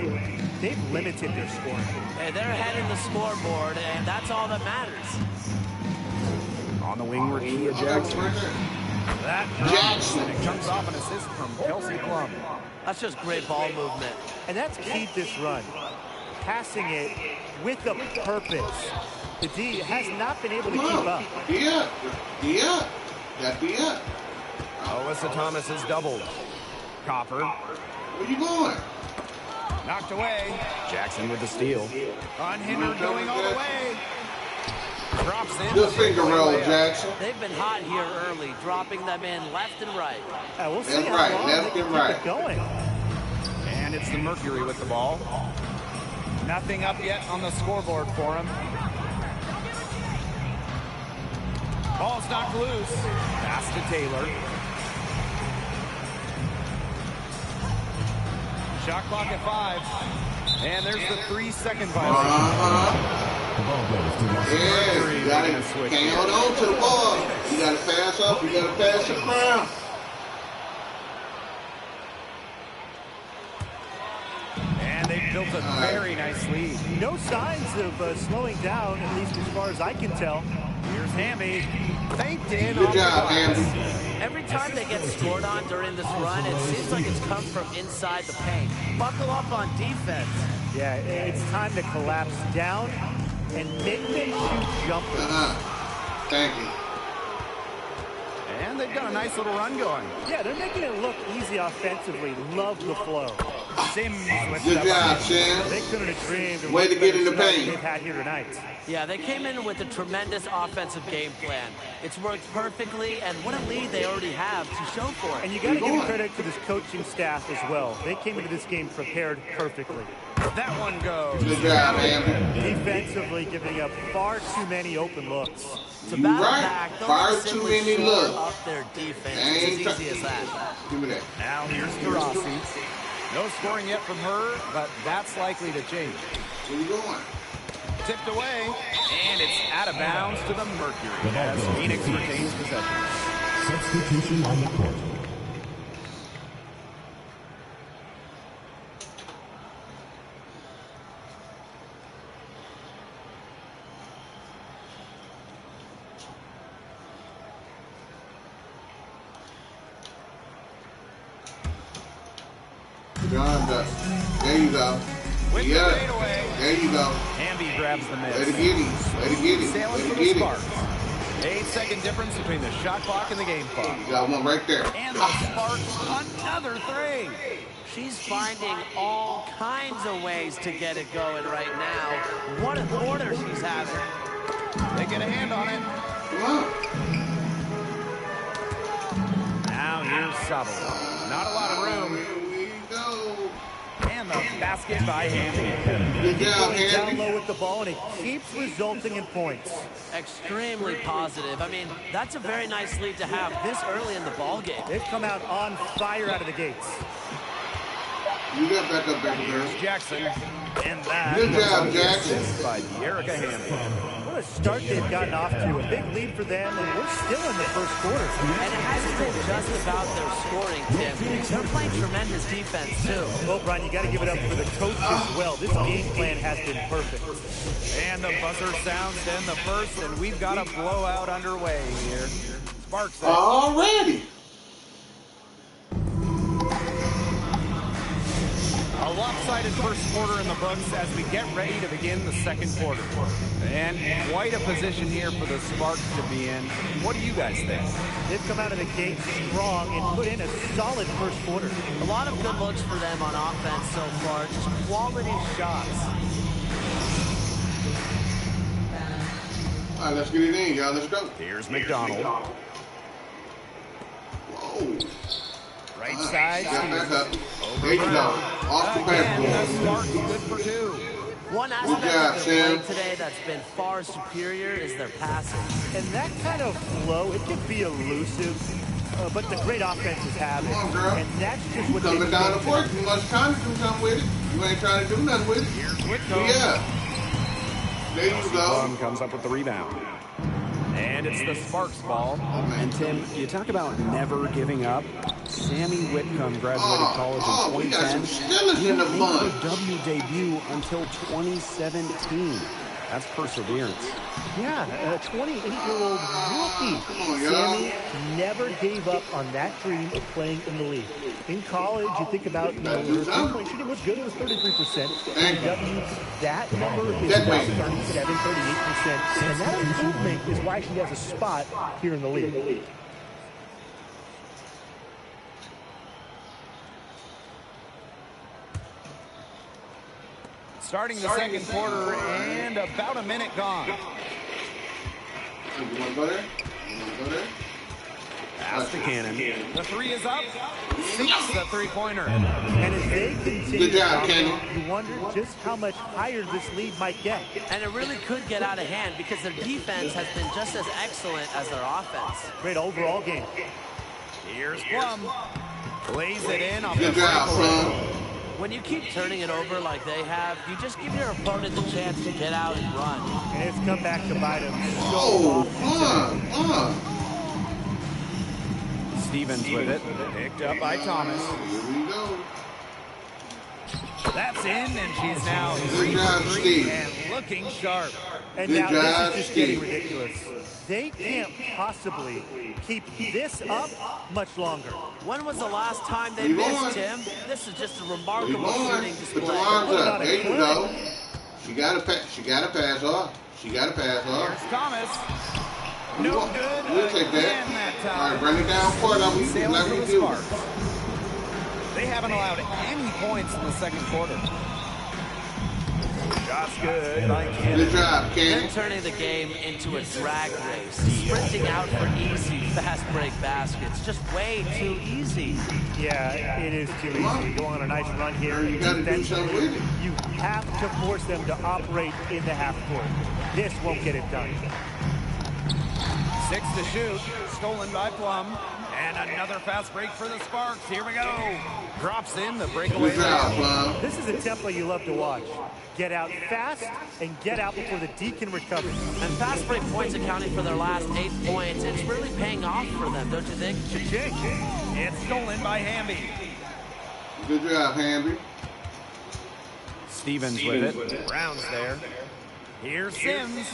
they've limited their scoring. Hey, they're ahead in the scoreboard, and that's all that matters. On the wing, Rakia Jackson. That Jackson. and it comes off an assist from Kelsey Plum. That's just great ball movement. And that's keyed this run. Passing it with a purpose. The D has not been able to keep up. D up. D up. Got D up. Alyssa Thomas is doubled. Copper. Where you going? Knocked away. Jackson with the steal. Unhindered going all the way. Drops in. Good finger roll, Jackson. They've been hot here early, dropping them in left and right. We'll see That's how right, long left they and can right. keep it going. And it's the Mercury with the ball. Nothing up yet on the scoreboard for him. Ball's knocked loose. Pass to Taylor. Shot clock at 5. And there's the 3-second violation. The ball goes to Los Yeah, you gotta can't hold on to the ball. You gotta pass up. You gotta pass it around. And they built a very nice lead. No signs of slowing down, at least as far as I can tell. Here's Hammy. Faked in. Good off the job, glass. Andy. Every time they get scored on during this run, it seems like it's come from inside the paint. Buckle up on defense. Yeah, it's time to collapse down and make them shoot jumpers. Thank you. And they've got a nice little run going. Yeah, they're making it look easy offensively. Love the flow. Sims with Good the job, Sam. They couldn't have dreamed of Way what to get in the better paint. they've had here tonight. Yeah, they came in with a tremendous offensive game plan. It's worked perfectly, and what a lead they already have to show for it. And you got to give credit to this coaching staff as well. They came into this game prepared perfectly. That one goes. Good job, Andy. Defensively giving up far too many open looks. To You battle right. back, they'll Far just too simply many shore looks. up their defense. Ain't It's as easy as that. Give me that. Now here's Taurasi. No scoring yet from her, but that's likely to change. Where you going? Tipped away, and it's out of bounds to the Mercury as Phoenix retains possession. Substitution on the court. John Dust. There you go. With the Yeah. fadeaway, There you go. Hamby grabs the miss. Way to get him. Way to get him. Sailing Way for to the get him. Sparks. 8-second difference between the shot clock and the game clock. You got one right there. And the Sparks, another 3. She's finding all kinds of ways to get it going right now. What a quarter she's having. They get a hand on it. Now here's Sabo. Not a lot of room. Here we go. And the basket by Hamby. Good job, Going down Hamby. low with the ball, and it keeps resulting in points. Extremely positive. I mean, that's a very nice lead to have this early in the ball game. They've come out on fire out of the gates. You got back up there, girl. Jackson. And that Good job, goes Jackson. assist by Erica Hamby. What a start they've gotten off to. A big lead for them, and we're still in the first quarter. And it hasn't been just about their scoring, Tim. They're playing tremendous defense, too. Well, Brian, you got to give it up for the coach as well. This game plan has been perfect. And the buzzer sounds in the first, and we've got a blowout underway here. Sparks it. Already. A lopsided first quarter in the books as we get ready to begin the second quarter. And quite a position here for the Sparks to be in. What do you guys think? They've come out of the gate strong and put in a solid first quarter. A lot of good looks for them on offense so far. Just quality shots. All right, let's get it in, y'all. Let's go. Here's McDonald. Whoa. Right side. Got back up. There you go. Off the Again, the backboard. Sparks good for two. One aspect Good job, of their Sam. play today that's been far superior is their passing. And that kind of flow, it can be elusive, but the great offenses have it. Come on, girl. And that's just what Coming they down the do. court. You must try to do something with it. You ain't trying to do nothing with it. Here's Whitcomb. Yeah. There you go. Plum comes up with the rebound. And it's the Sparks ball. And Tim, you talk about never giving up. Sammy Whitcomb graduated college in we got 2010. some Steelers in the Didn't fun. make her W debut until 2017. That's perseverance. Yeah, a 28-year-old rookie. Come on, y'all. Sammy never gave up on that dream of playing in the league. In college, you think about, her three-point shooting was good. It was 33%. Thank you. W, that number is That about way. 37, 38%. And that improvement is why she has a spot here in the league. Starting the second quarter and about a minute gone. You want to go there? You want to go there? Pass to Cannon. The three is up. Sinks the three-pointer. And as they continue, Good job, Kenny. you wonder just how much higher this lead might get. And it really could get out of hand because their defense has been just as excellent as their offense. Great overall game. Here's Plum. Plays it in off the Good job, breakaway. son. When you keep turning it over like they have, you just give your opponent the chance to get out and run. And it's come back to bite them so Oh, often. Stevens with it. Picked up by Thomas. Here we go. That's in, and she's now Good job, 3 Steve. and looking sharp. And Good now job, this is just getting Steve. ridiculous. They can't possibly keep this up much longer. When was the last time they Keep on. missed, Tim? This is just a Keep remarkable on. shooting Put your display. arms Put it up. on a There you clip. go. She got to pass. She got to pass off. She got to pass off. Here's Thomas. No good. We'll take Again that. that All right, time. run it down court. I'm Sailing let for me the do. Sparks. They haven't allowed any points in the second quarter. Shots good by Cannon. Good job, They're Kenny. turning the game into a drag race, sprinting out for easy, fast break baskets. Just way too easy. Yeah, it is too easy. Go on a nice run here. You got to do something with it. You have to force them to operate in the half court. This won't get it done. 6 to shoot. Stolen by Plum. And another fast break for the Sparks. Here we go. Drops in the breakaway. Good job, Plum. This is a template you love to watch. Get out fast and get out before the D can recover. And fast break points accounting for their last 8 points. It's really paying off for them, don't you think? Cha-ching. It's stolen by Hamby. Good job, Hamby. Stevens with it. Brown's there. Here's Sims.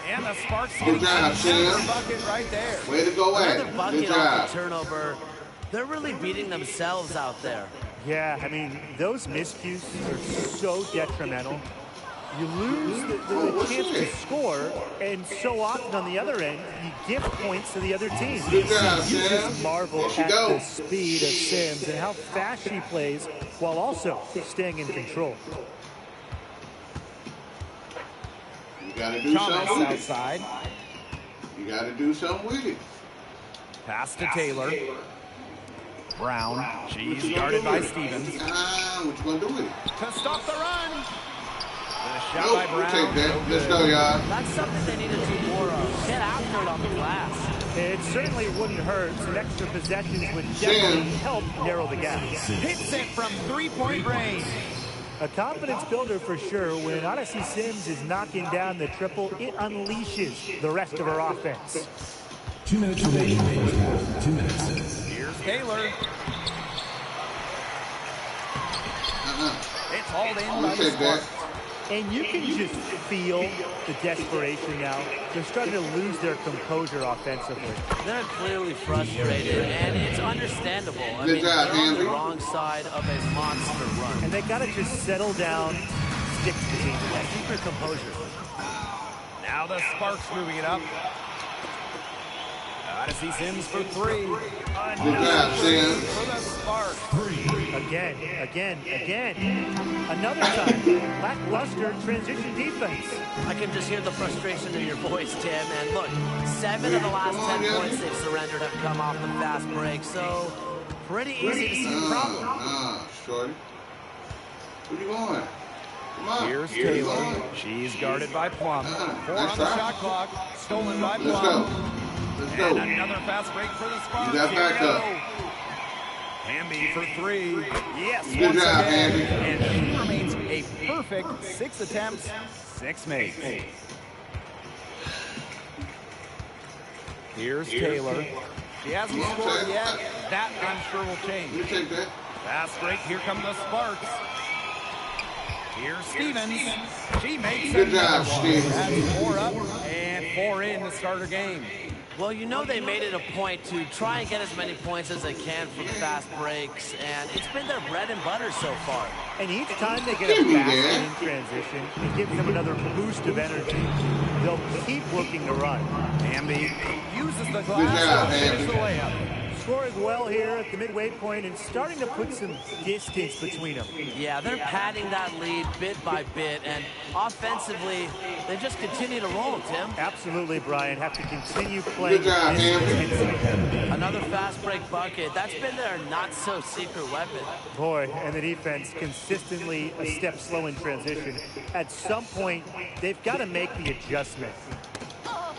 And the Sparks Good getting job, another Sims. bucket right there. Way to go, Another Ed. Good bucket off job. the turnover. They're really beating themselves out there. Yeah, I mean, those miscues are so detrimental. You lose the chance gets to score, and so often on the other end, you give points to the other team. Good job, You Sam. just marvel There at you go. the speed of Sims and how fast she plays while also staying in control. You got to do something with outside. it. You got to do something with it. Pass to Taylor. Brown. She's guarded by Stevens. What you going to do with it? To stop the run. The shot Nope, by Brown. take that. No Let's good. go, y'all. That's something they need to do more of. Get after it on the glass. It certainly wouldn't hurt. Some extra possessions would definitely help narrow the gap. Hits it from three-point range. A confidence builder for sure. When Odyssey Sims is knocking down the triple, it unleashes the rest of her offense. 2 minutes remaining in the first half. 2 minutes. Here's Taylor. It's hauled in by the Sparks. And you can just feel the desperation now. They're starting to lose their composure offensively. They're clearly frustrated, and it's understandable. I Good mean, job, they're on the Henry. wrong side of a monster run. And they got to just settle down, stick to the game. Keep their composure. Now the Sparks moving it up. Odyssey Sims for three. Good job, Sam. For the Sparks. Again. Another time. Lackluster transition defense. I can just hear the frustration in your voice, Tim. And look, 7 of the last 10 points they've surrendered have come off the fast break, so pretty easy to see the problem. Shorty. Where you going? Come on. Here's Taylor. She's guarded by Plum. 4 Nice on the try. shot clock. Stolen by Let's Plum. go. Let's And go. another fast break for the Sparks. You got Here we back up. go. Hamby for three. Yes, Good once job, again. Hamby. And she remains a perfect 6 attempts, 6 makes. Here's Taylor. She hasn't scored yet. That, I'm sure, will change. You take that. Fast break. Here come the Sparks. Here's Stevens. She makes Good another job, one. Stevens. That's 4 up and 4 in to start her game. Well, you know they made it a point to try and get as many points as they can from fast breaks, and it's been their bread and butter so far. And each time they get a basket in transition, it gives them another boost of energy. They'll keep working the run. Hamby uses the Good glass job, to finish Hamby. the layup. Scoring well here at the midway point and starting to put some distance between them. Yeah, they're padding that lead bit by bit, and offensively, they just continue to roll, Tim. Absolutely, Brian. Have to continue playing. Good job, this Hamby. intensity. Another fast break bucket. That's been their not-so-secret weapon. Boy, and the defense consistently a step slow in transition. At some point, they've got to make the adjustment.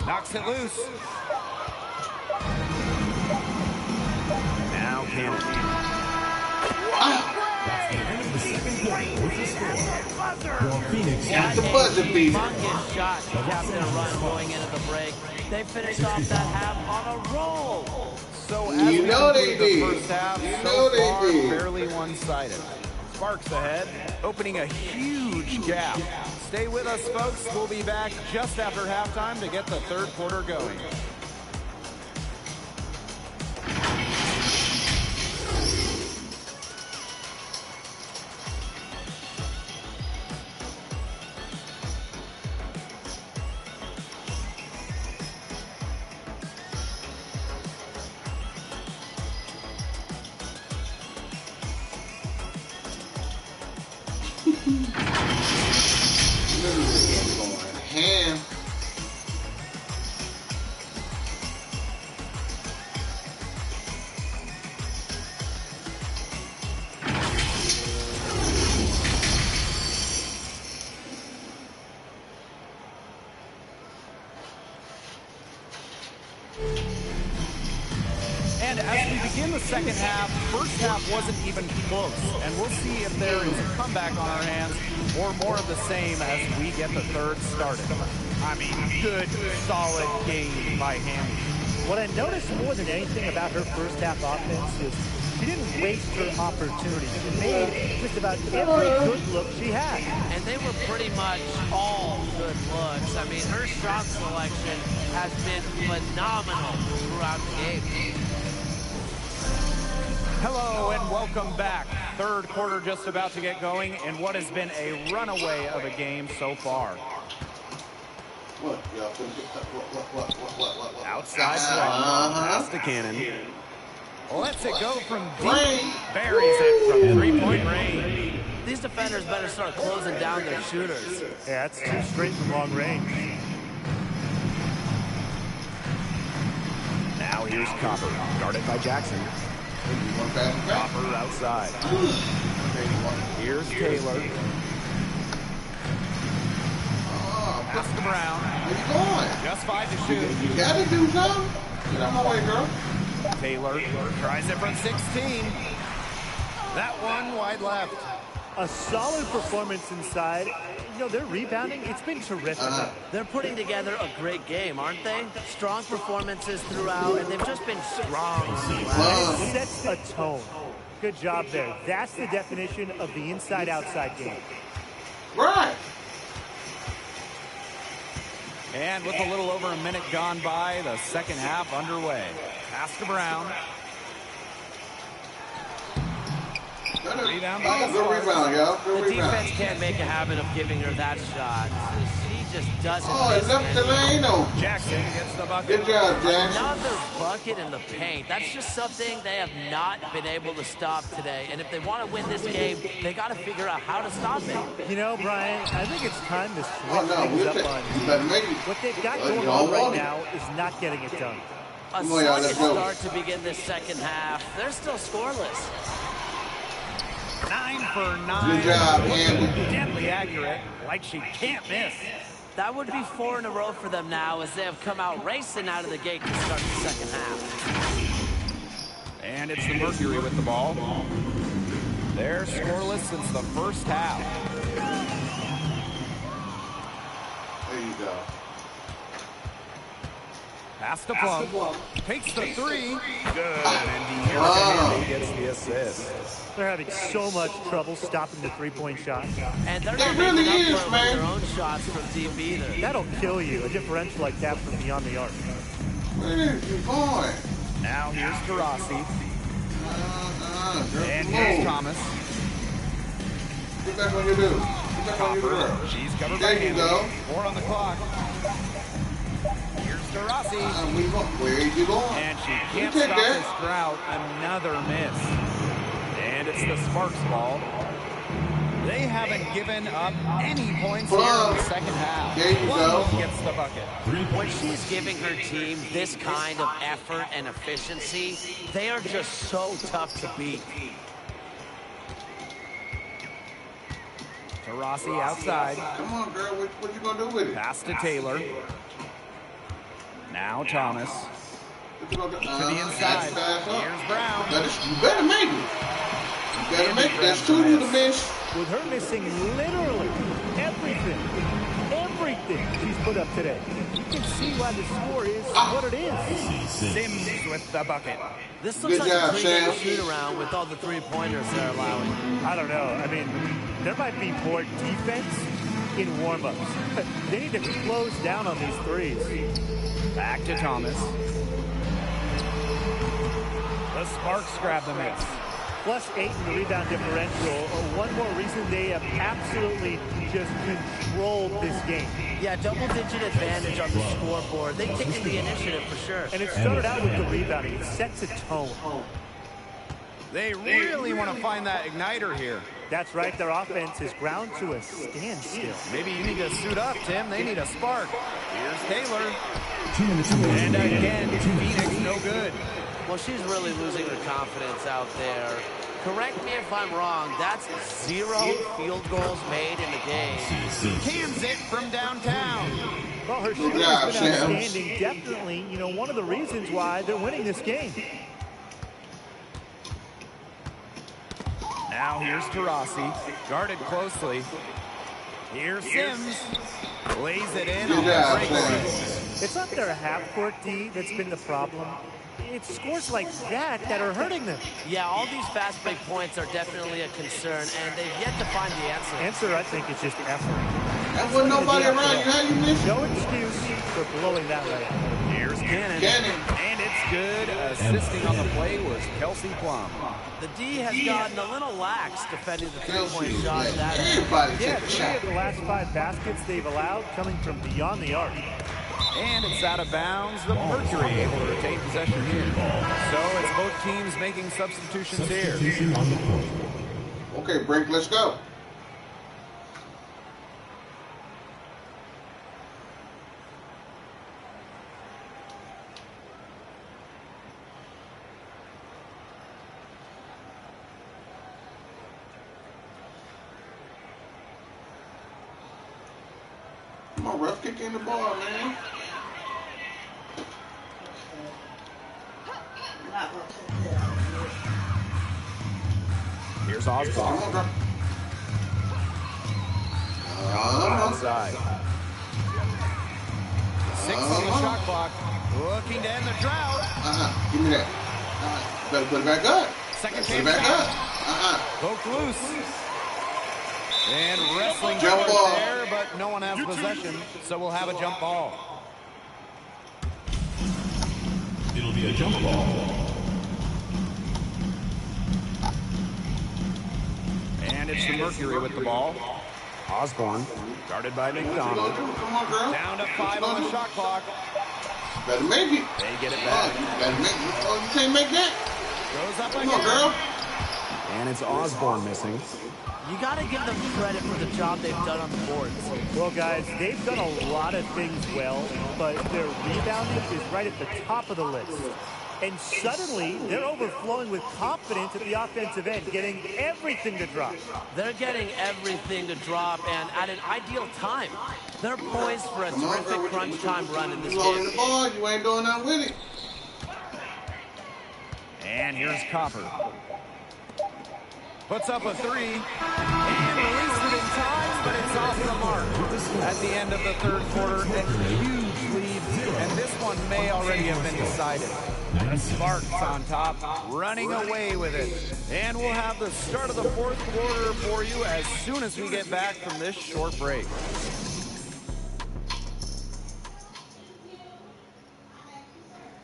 Knocks it loose. Now Kennedy. Got the buzzer beater. Humongous shot to cap their run going into the break. They finished off that half on a roll. So as You we know they conclude the did. first half, You so know they far, did. fairly one-sided. Sparks ahead, opening a huge gap. Stay with us, folks. We'll be back just after halftime to get the third quarter going. Hand. And as we begin the second half, first half wasn't even close. And we'll see if there is a comeback on our hands or more of the same as we get the third started. I mean, good, solid game by Hamby. What I noticed more than anything about her first half offense is she didn't waste her opportunity. She made just about every good look she had. And they were pretty much all good looks. I mean, her shot selection has been phenomenal throughout the game. Hello and welcome back. Third quarter just about to get going in what has been a runaway of a game so far. Outside pass to Cannon. Lets it go from deep. Buries it from three-point range. These defenders better start closing down their shooters. Yeah, it's too straight from long range. Now here's Copper, guarded by Jackson. Copper outside. Here's Taylor. Pass to Brown. Where you going? Just 5 to shoot. You gotta do something. Get out my way, girl. Taylor tries it from 16. That one wide left. A solid performance inside. You know, their rebounding, it's been terrific. They're putting together a great game, aren't they? Strong performances throughout, and they've just been strong. And it sets a tone. Good job there. That's the definition of the inside-outside game. Right. And with a little over a minute gone by, the second half underway. Pass to Brown. Rebound by Good rebound, y'all. The defense can't make a habit of giving her that shot. She just doesn't. It's up the lane, though. Jackson gets the bucket. Good job, Jackson. Another bucket in the paint. That's just something they have not been able to stop today. And if they want to win this game, they got to figure out how to stop it. You know, Brian, I think it's time to switch You better make it. What they've got going on right now is not getting it done. A solid start to begin this second half. They're still scoreless. 9 for 9. Good job, Andy. Deadly accurate, like she can't miss. That would be 4 in a row for them now, as they have come out racing out of the gate to start the second half. And it's the Mercury with the ball. They're scoreless since the first half. There you go. Pass to Plum. Takes the 3. Good. And De'Aaron gets the assist. They're having so much trouble stopping the three-point shot. And they're not making up for it with their own shots from deep either. That'll kill you, a differential like that from beyond the arc. Where you going? Now here's Taurasi. And here's Thomas. Get back on your dude. Get back on your dude. She's covered by There you go. 4 on the clock. Here's Taurasi. Where are you going? And she can't stop this drought. Another miss. And it's the Sparks ball. They haven't given up any points here in the second half. There you go. Gets the bucket. When she's giving her team this kind of effort and efficiency, they are just so tough to beat. Taurasi outside. Come on, girl. What you gonna do with it? Pass to Taylor. Now Thomas. To the inside. Here's Brown. You better make it. You better make it. There's 2 to the bench. With her missing literally everything she's put up today, you can see why the score is what it is. Sims with the bucket. This looks Good like job, a three-game Sam. shoot-around with all the three-pointers they're allowing. I don't know. I mean, there might be more defense in warm-ups. They need to close down on these threes. Back to Thomas. The Sparks grab the miss. +8 in the rebound differential. One more reason they have absolutely just controlled this game. Yeah, double-digit advantage on the scoreboard. They've taken the initiative for sure. And it started out with the rebounding. It sets a tone. They really want to find that igniter here. That's right. Their offense is ground to a standstill. Maybe you need to suit up, Tim. They need a spark. Here's Taylor. 2 minutes And again, Phoenix no good. Well, she's really losing her confidence out there. Correct me if I'm wrong, that's 0 field goals made in the game. Cans it from downtown. Well, her shooting has been outstanding. Definitely, you know, one of the reasons why they're winning this game. Now here's Taurasi, guarded closely. Here's Sims. Lays it in on the breakaway. It's not their half-court D that's been the problem. It's scores like that that are hurting them. Yeah, all these fast break points are definitely a concern, and they've yet to find the answer. Answer, I think, is just effort. There wasn't nobody around you. How you missed? No excuse for blowing that way. Here's Cannon. And it's good. Assisting on the play was Kelsey Plum. The D has gotten a little lax defending the three-point shot. Everybody Yeah, take a 3 shot. of the last 5 baskets they've allowed coming from beyond the arc. And it's out of bounds. The Mercury able to retain possession here. So it's both teams making substitutions here. Substitution on the court. Okay, Brink, let's go. Come on, ref, kick in the ball, man. Not gonna take that. Here's Osborne. Come on, bro. Outside. 6 on the shot clock. Looking to end the drought. Give me that. Better put it back up. Second Put it game back foul. up. Poked loose. And wrestling Jump forward ball. there, but no one has possession, so we'll have a jump ball. It'll be a jump ball. And it's the Mercury with the ball. Osborne, guarded by McDonald. Come on, girl. Down to 5 on the shot clock. Better make it. They get it back. You better make it. Oh, you can't make that. Goes up Come again. on, girl. And it's Osborne missing. You got to give them credit for the job they've done on the boards. Well, guys, they've done a lot of things well, but their rebounding is right at the top of the list. And suddenly, they're overflowing with confidence at the offensive end, getting everything to drop. They're getting everything to drop, and at an ideal time. They're poised for a terrific crunch time run in this You holding game. the ball, you ain't doing nothing with it. And here's Copper. Puts up a 3. And released it in time, but it's off the mark. At the end of the third quarter, a huge lead. And this one may already have been decided. The Sparks on top, running away with it. And we'll have the start of the fourth quarter for you as soon as we get back from this short break.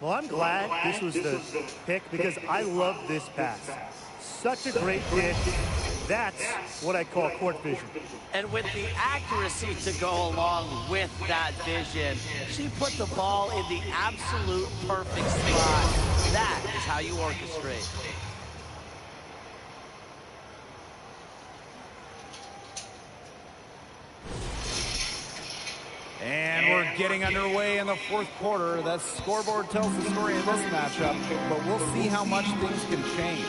Well, I'm glad this was the pick because I love this pass. Such a great dish. That's what I call court vision. And with the accuracy to go along with that vision, she put the ball in the absolute perfect spot. That is how you orchestrate. And we're getting underway in the fourth quarter. That scoreboard tells the story of this matchup, but we'll see how much things can change.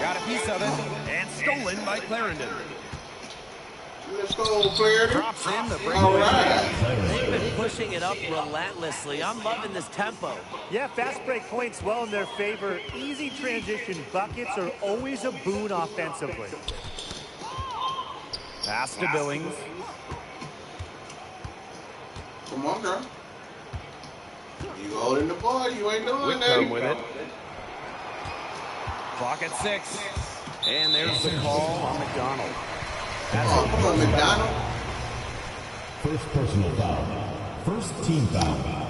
Got a piece of it, and stolen by Clarendon. Let's go, player. Drops in the break. All right. They've been pushing it up relentlessly. I'm loving this tempo. Yeah, fast break points well in their favor. Easy transition buckets are always a boon offensively. Pass to Billings. Come on, girl. You holding the ball, you ain't doing that. Whitcomb with it. Clock at 6. And there's the call on McDonald. Come on, McDonald. First personal foul. First team foul.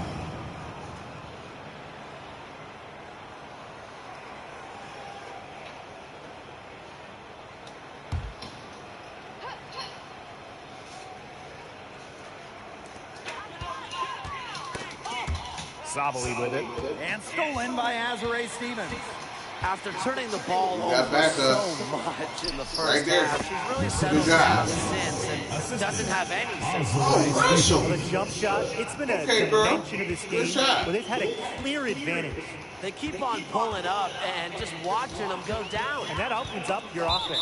Sabali with it. And stolen by Azare Stevens. After turning the ball got over back so up. much in the Right first there. half, she's really settled Good job. down since and doesn't have any sense. Oh, Russell. The jump shot, it's been a Okay, girl. dimension of this Good game shot. where they've had a clear advantage. They keep on pulling up and just watching them go down. And that opens up your offense.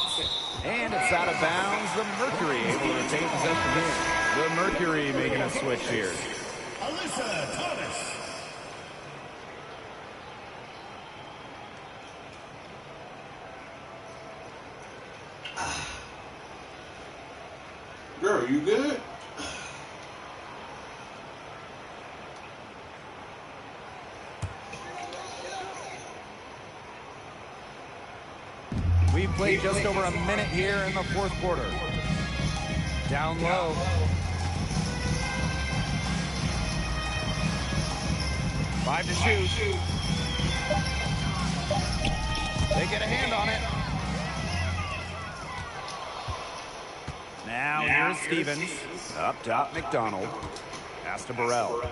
And it's out of bounds. The Mercury able to retain possession here. The Mercury making a switch here. Alyssa Thomas. Girl, you good? We've played just over a minute here in the fourth quarter. Down low. Five to shoot. They get a hand on it. Now here's Stevens. Up top, McDonald. Pass to Burrell.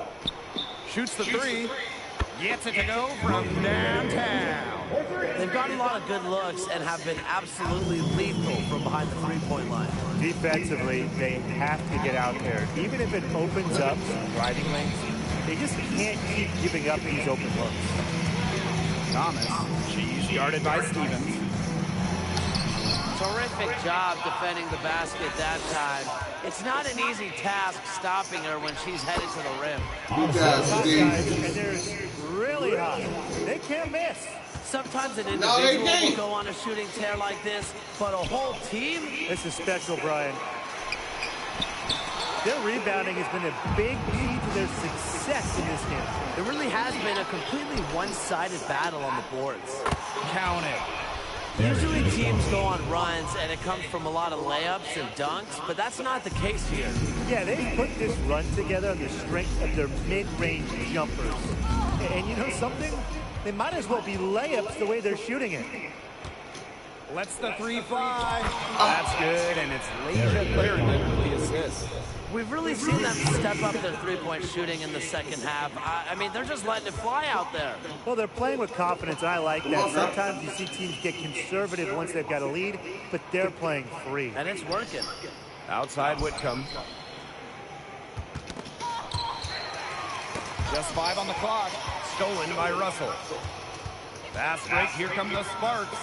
Shoots the three. Gets it to go from downtown. They've got a lot of good looks and have been absolutely lethal from behind the three-point line. Defensively, they have to get out there. Even if it opens up some driving lanes, they just can't keep giving up these open looks. Thomas. She's guarded by Stevens. Terrific job defending the basket that time. It's not an easy task stopping her when she's headed to the rim. And they're really high. They can't miss. Sometimes an individual will go on a shooting tear like this, but a whole team? This is special, Brian. Their rebounding has been a big key to their success in this game. It really has been a completely one-sided battle on the boards. Count it. Usually teams go on runs and it comes from a lot of layups and dunks, but that's not the case here. Yeah, they put this run together on the strength of their mid-range jumpers. And you know something? They might as well be layups the way they're shooting it. Lets the three fly. That's good, and it's Leisha Clarendon with the assist. We've really seen them step up their three-point shooting in the second half. I mean, they're just letting it fly out there. Well, they're playing with confidence, and I like that. Sometimes you see teams get conservative once they've got a lead, but they're playing free. And it's working. Outside Whitcomb. Just 5 on the clock. Stolen by Russell. Fast break. Here come the Sparks.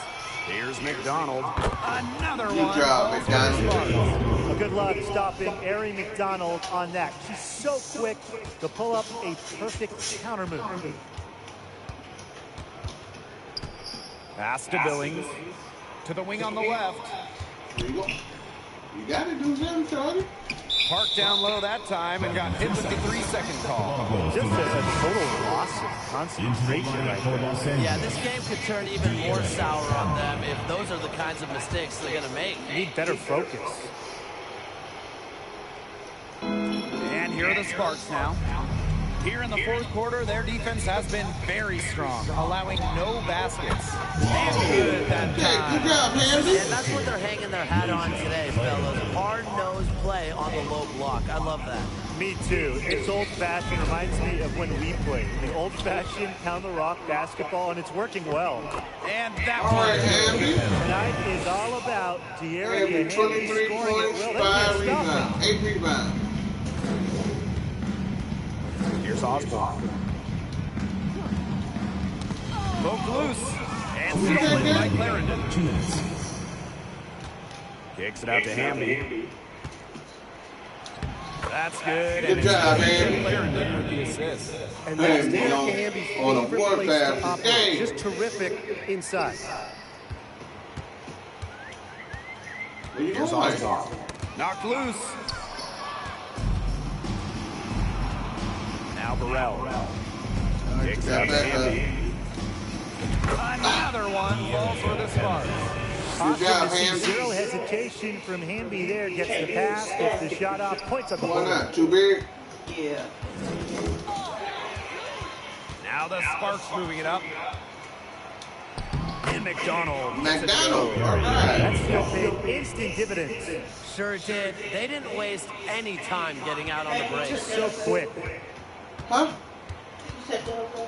Here's McDonald. Another one. Good job, McDonald. Well, good luck stopping Ari McDonald on that. She's so quick to pull up a perfect counter move. Pass to Billings. To the wing on the left. There you go. You got to do something, Charlie. Parked down low that time and got hit with the 3-second call. Just a total loss of concentration right there. Yeah, this game could turn even more sour on them if those are the kinds of mistakes they're going to make. Need better focus. And here are the Sparks now. Here in the fourth quarter, their defense has been very strong, allowing no baskets. And good that time. Good job, Andy. And that's what they're hanging their hat on today, fellas. Hard-nosed play on the low block. I love that. Me too. It's old-fashioned. Reminds me of when we played. The old-fashioned pound-the-rock basketball, and it's working well. And that All right, Andy. Tonight is all about De'Aaron Andy, 23 scoring points, it. 5 Well, rebounds, 8 rebounds. Here's Osborne. Poked loose. And stolen by Clarendon. 2 minutes. Kicks it out to Hamby. That's good. Good job, Andy. Clarendon with the assist. And that's Andy Derek on Hamby's a favorite fourth place pass to of operate. the game. Just terrific inside. Where you Here's going? Osborne. Knocked loose. Now Burrell. Kicks out to Hamby. Another one falls for the Sparks. Good job, Austin, Hamby. zero hesitation from Hamby there. Gets the pass, gets the shot off, points up the Why board. not? Too big? Yeah. Now the Sparks moving it up. And McDonald. McDonald. All right. That still paid instant dividends. Sure did. They didn't waste any time getting out on the break. Just so quick. Huh? You said that over?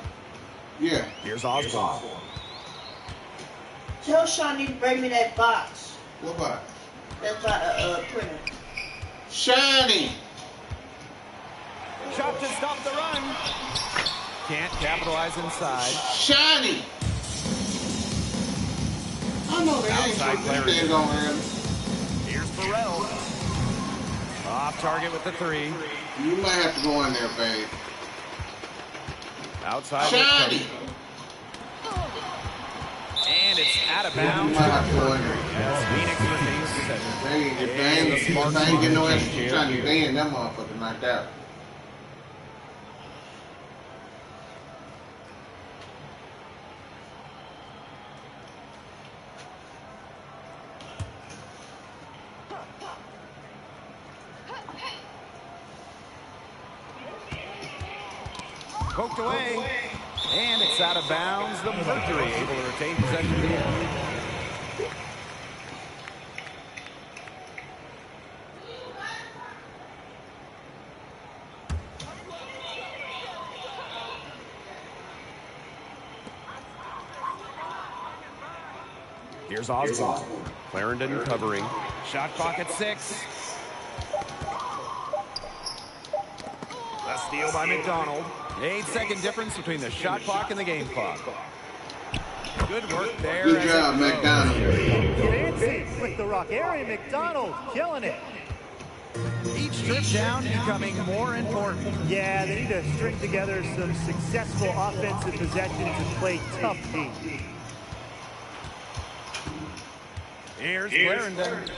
Yeah. Here's Osborne. Tell Shawnee to bring me that box. What about? That's by the printer. Shiny. Shot to stop the run. Can't capitalize inside. Shiny. I know they ain't Outside put player. these things on him. Here's Burrell. Off target with the 3. You might have to go in there, babe. Outside. Shiny. Whitcomb. And it's out of You bounds. might have to go in there. As Phoenix retains possession. If they ain't getting no extra shiny, they ain't that motherfucker knocked out. Poked away. And it's out of bounds. The Mercury able to retain possession here. Here's Osborne. Clarendon covering. Shot clock at 6. A steal by McDonald. 8-second difference between the shot clock and the game clock. Good work there. Good job, McDonald. Fancy with the rock. Aaron McDonald killing it. Each trip down becoming more important. Yeah, they need to string together some successful offensive possessions and play tough D. Here's Clarendon.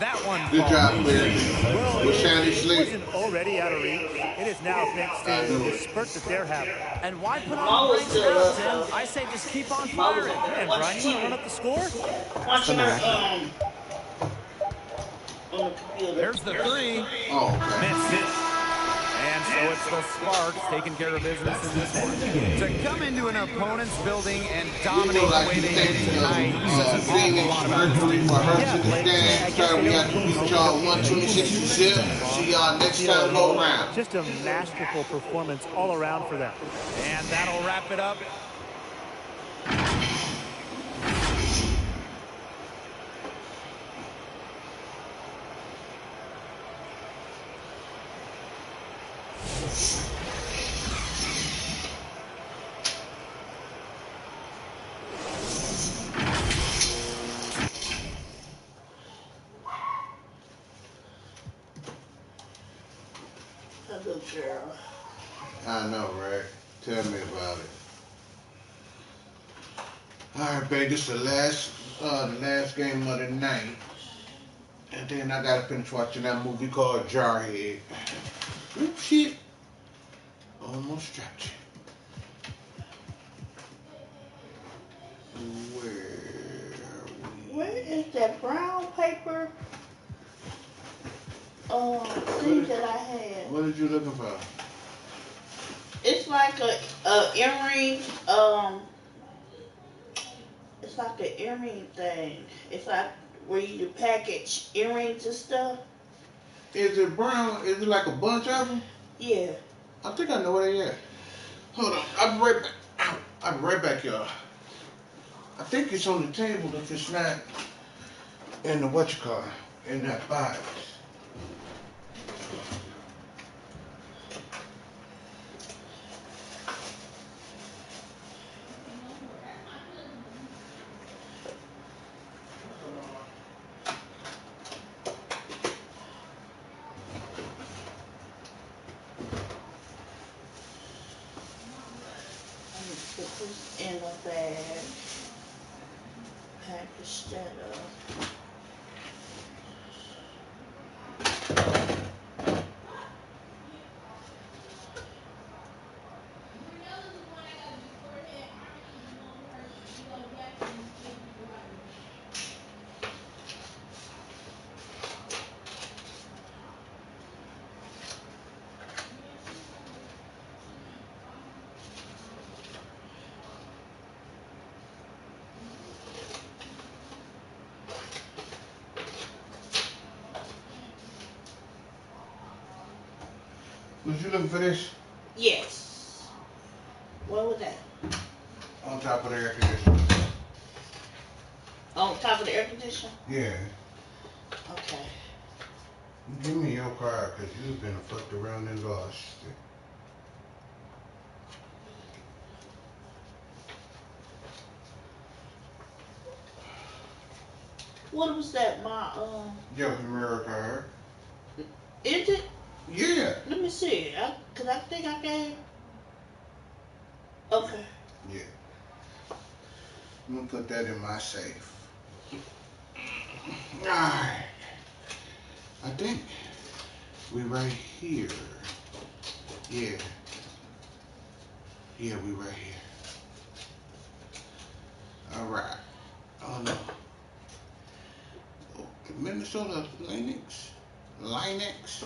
That one. Good job, Clarendon. Well, With Sandy it Sleep. wasn't already out of reach. It is now thanks to the spurt that they're having. And why put on Always brakes still now, up, Tim? though. I say just keep on firing. And Brian, you want to run up the score? Watching the her on the computer. There's the 3. Oh, okay. Missed it. And so it's the Sparks taking care of business in this one. To come into an opponent's building and dominate the way they did tonight says an awful lot about this team. For her to the stand. Sorry, we have to beat y'all 126-0. See y'all next time go around. Just a masterful performance all around for them. And that'll wrap it up. A good girl. I know, right? Tell me about it. All right, baby. This is the last game of the night, and then I gotta finish watching that movie called Jarhead. Oops, shit. Almost dropped you. Where is that brown paper thing that I had? What are you looking for? It's like a earring. It's like an earring thing. It's like where you package earrings and stuff. Is it brown? Is it like a bunch of them? Yeah. I think I know where they at. Hold on. I'll be right back. I'll be right back, y'all. I think it's on the table if it's not in the whatchamacallit, in that box. I need to put this in a bag. Package that up. Was you looking for this? Yes. What was that? On top of the air conditioner. On top of the air conditioner? Yeah. Okay. Give me your card, because you've been fucked around and lost. What was that? Your mirror card. Is it? Yeah. Let me see. Cause I think I gave. Okay. Yeah. I'm gonna put that in my safe. Alright. I think we right here. Yeah. Yeah, we right here. Alright. Oh no. Oh, Minnesota Linux? Linux?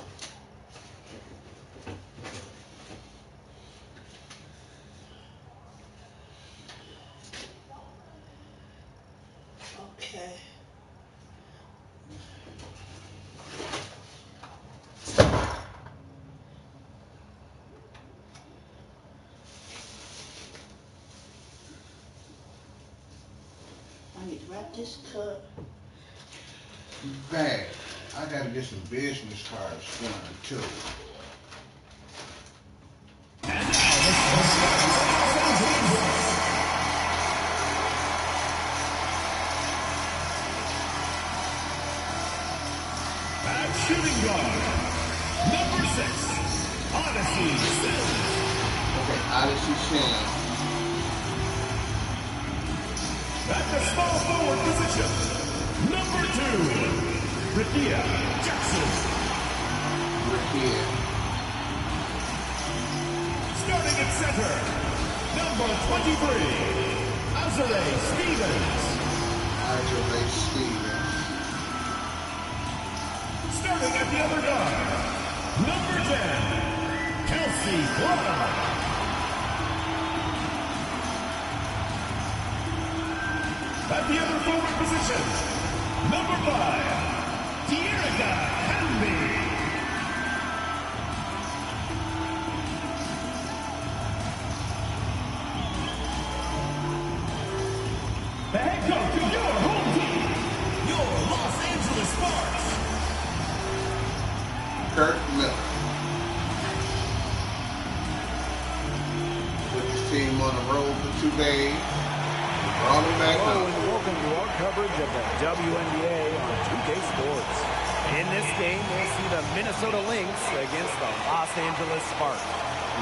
Okay. I need to Wrap this cup. Bag. I gotta get some business cards done too. At shooting guard, number 6, Odyssey Sims. Okay, Odyssey Sims. At the small forward position, number 2, Rakia Jackson. Rakia. Starting at center, number 23, Azure Stevens. Azure Stevens. Starting at the other guard, number 10, Kelsey Plum. At the other forward position, number 5, Dearica Henry. The head coach of your home team, your Los Angeles Sparks, Kurt Miller. With his team on the road for 2 days. Brought him back Hello home. and welcome to our coverage of the WNBA on 2K Sports. In this game, we'll see the Minnesota Lynx against the Los Angeles Sparks.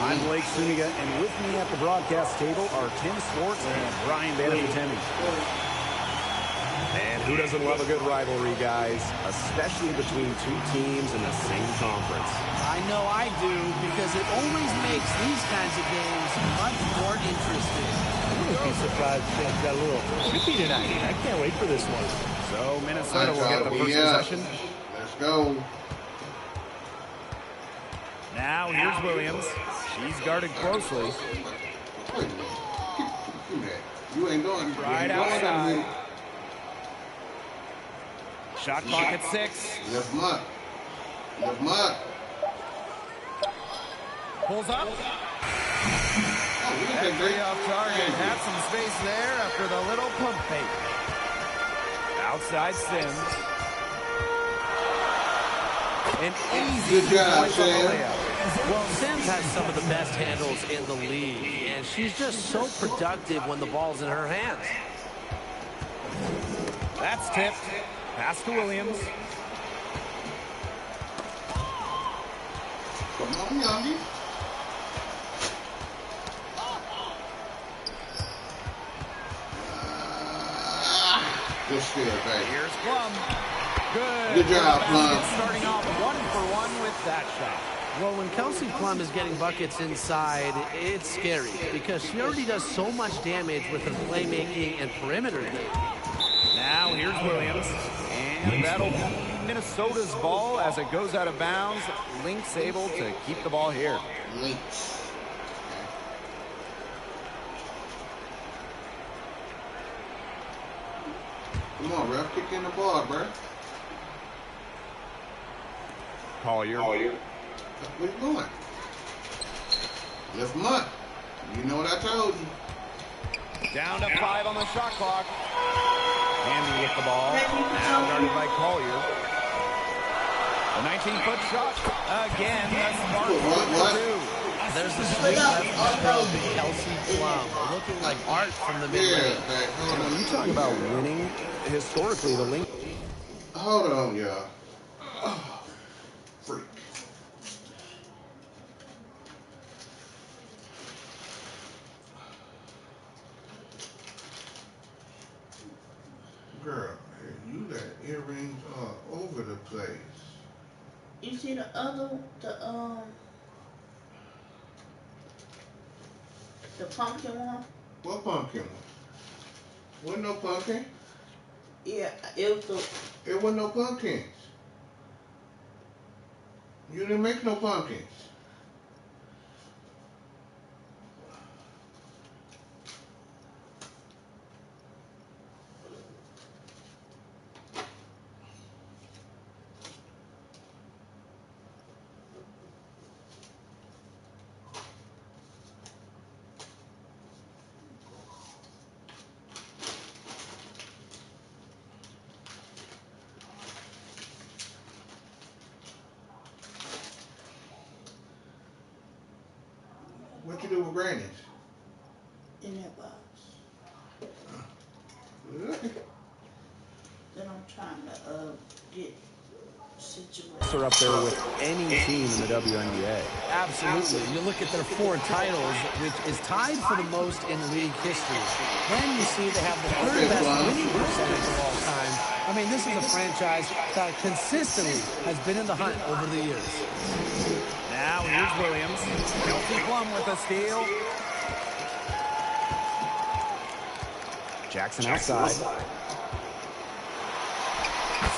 I'm Blake Suniga, and with me at the broadcast table are Tim Swartz and Brian Banafitemi. And who doesn't love a good rivalry, guys? Especially between two teams in the same conference. I know I do, because it always makes these kinds of games much more interesting. I would be surprised if things got a little trippy tonight. I can't wait for this one. So Minnesota will get the first possession. Let's go. Now here's Williams. She's guarded closely. Wait a minute. Do that. You ain't going. Right outside. Shot clock at 6. Lift him up. Lift him up. Pulls up. Oh, we didn't Three off target. Had some space there after the little pump fake. Outside Sims. An easy Good job, two-point on the Sam. layup. Well, Sims has some of the best handles in the league, and she's just so productive when the ball's in her hands. That's tipped. Pass to Williams. Come on, youngie. Good steal, baby. Here's Plum. Good job, Plum. Starting off 1-for-1 with that shot. Well, when Kelsey Plum is getting buckets inside, it's scary because she already does so much damage with her playmaking and perimeter game. Now here's Williams. And that'll be Minnesota's ball as it goes out of bounds. Lynx able to keep the ball here. Lynx. Come on, ref. Kick in the ball, bro. Collier. Where you going? Lift him up. You know what I told you. Down to 5 on the shot clock. Hamby with the ball. Now guarded by Collier. A 19-foot shot. Again, that's What? There's the straight left stroke of Kelsey Plum, looking like art from the mid-range. Yeah, When you talk about winning, historically, the Lynx. hold on, y'all. Oh, freak. Girl, you got earrings all over the place. You see the pumpkin one? What pumpkin? Wasn't no pumpkin. Yeah, it was the. It wasn't no pumpkins. You didn't make no pumpkins. What you do with Granny's? In that box. Then I'm trying to get situated. Are up there with any team in the WNBA. Absolutely. You look at their 4 titles, which is tied for the most in league history. Then you see they have the 3rd best winning percentage of all time. I mean, this is a franchise that consistently has been in the hunt over the years. Now here's Williams. Kelsey Plum with a steal. Jackson outside.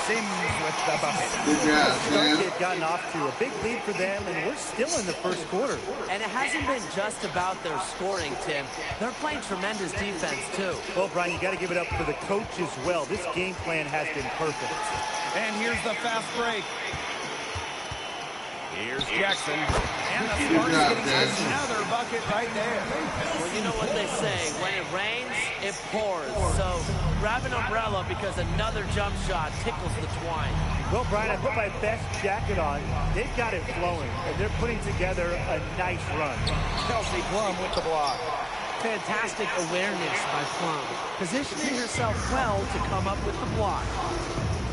Sims with the bucket. Good job, man. They've gotten off to a big lead for them, and we're still in the first quarter. And it hasn't been just about their scoring, Tim. They're playing tremendous defense, too. Well, Brian, you got to give it up for the coach as well. This game plan has been perfect. And here's the fast break. Here's Jackson. And the Sparks getting another bucket right there. Well, you know what they say. When it rains, it pours. So grab an umbrella because another jump shot tickles the twine. Well, Brian, I put my best jacket on. They've got it flowing, and they're putting together a nice run. Kelsey Plum with the block. Fantastic awareness by Plum, positioning herself well to come up with the block.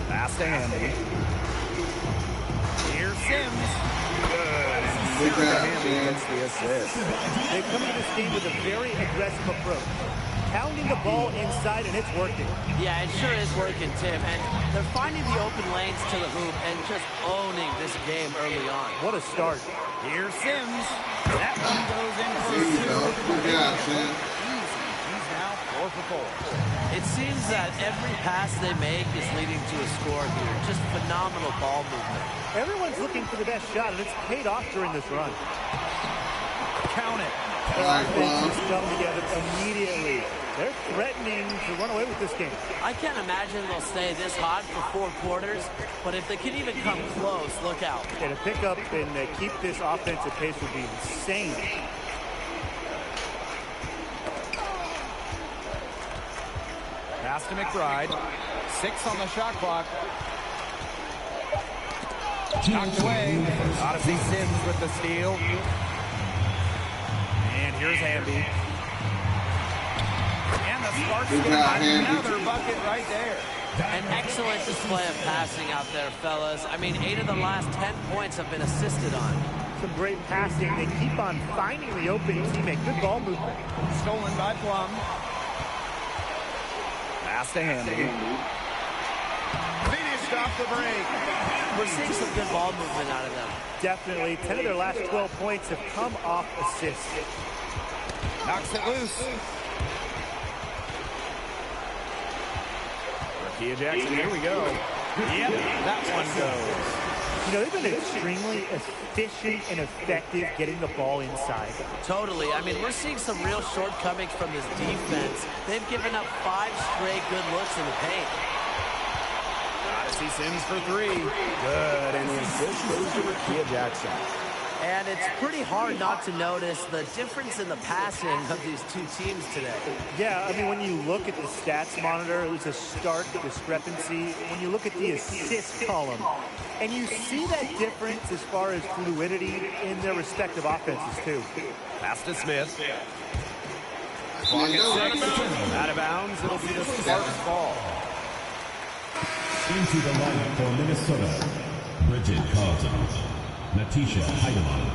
Pass to Hamby. Here's Sims. Good job, Hamby gets the assist. They've come into this game with a very aggressive approach. Pounding the ball inside, and it's working. Yeah, it sure is working, Tim. And they're finding the open lanes to the hoop and just owning this game early on. What a start. Here's Sims. That one goes in for There you 2. go. Good job, Sam. Easy. He's now 4 for 4. It seems that every pass they make is leading to a score here. Just phenomenal ball movement. Everyone's looking for the best shot, and it's paid off during this run. Count it. Their offense is coming together immediately. They're threatening to run away with this game. I can't imagine they'll stay this hot for 4 quarters, but if they can even come close, look out. And to pick up and keep this offensive pace would be insane. Pass to McBride. 6 on the shot clock. Knocked away. Odyssey Sims with the steal. And here's Hamby. And the Sparks get another bucket right there. An excellent display of passing out there, fellas. I mean, 8 of the last 10 points have been assisted on. Some great passing. They keep on finding the open teammate. Good ball movement. Stolen by Plum. Pass to Hamby. Finished off the break. We're seeing some good ball movement out of them. Definitely. 10 of their last 12 points have come off assists. Knocks it loose. Rakia Jackson, here we go. Yep, that one goes. You know, they've been extremely efficient and effective getting the ball inside. Totally. I mean, we're seeing some real shortcomings from this defense. They've given up 5 straight good looks in the paint. Odyssey Sims for 3. Good, and the assist goes to Rakia Jackson. And it's pretty hard not to notice the difference in the passing of these two teams today. Yeah, I mean, when you look at the stats monitor, it's a stark discrepancy. When you look at the assist column, and you see that difference as far as fluidity in their respective offenses, too. Pass to Smith. Clock at 6. Out of bounds. It'll be the Sparks ball. Into the lineup for Minnesota, Bridget Carlton, Natisha Heidemann.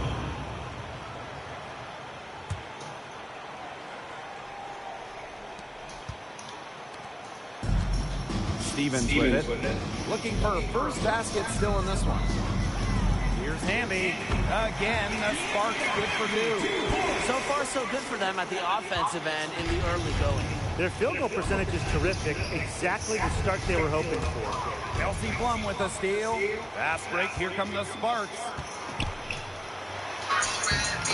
Stevens with it. Looking for a first basket still in this one. Here's Hamby. Again, the Sparks good for 2. So far, so good for them at the offensive end in the early going. Their field goal percentage is terrific. Exactly the start they were hoping for. Kelsey Plum with a steal. Fast break. Here come the Sparks.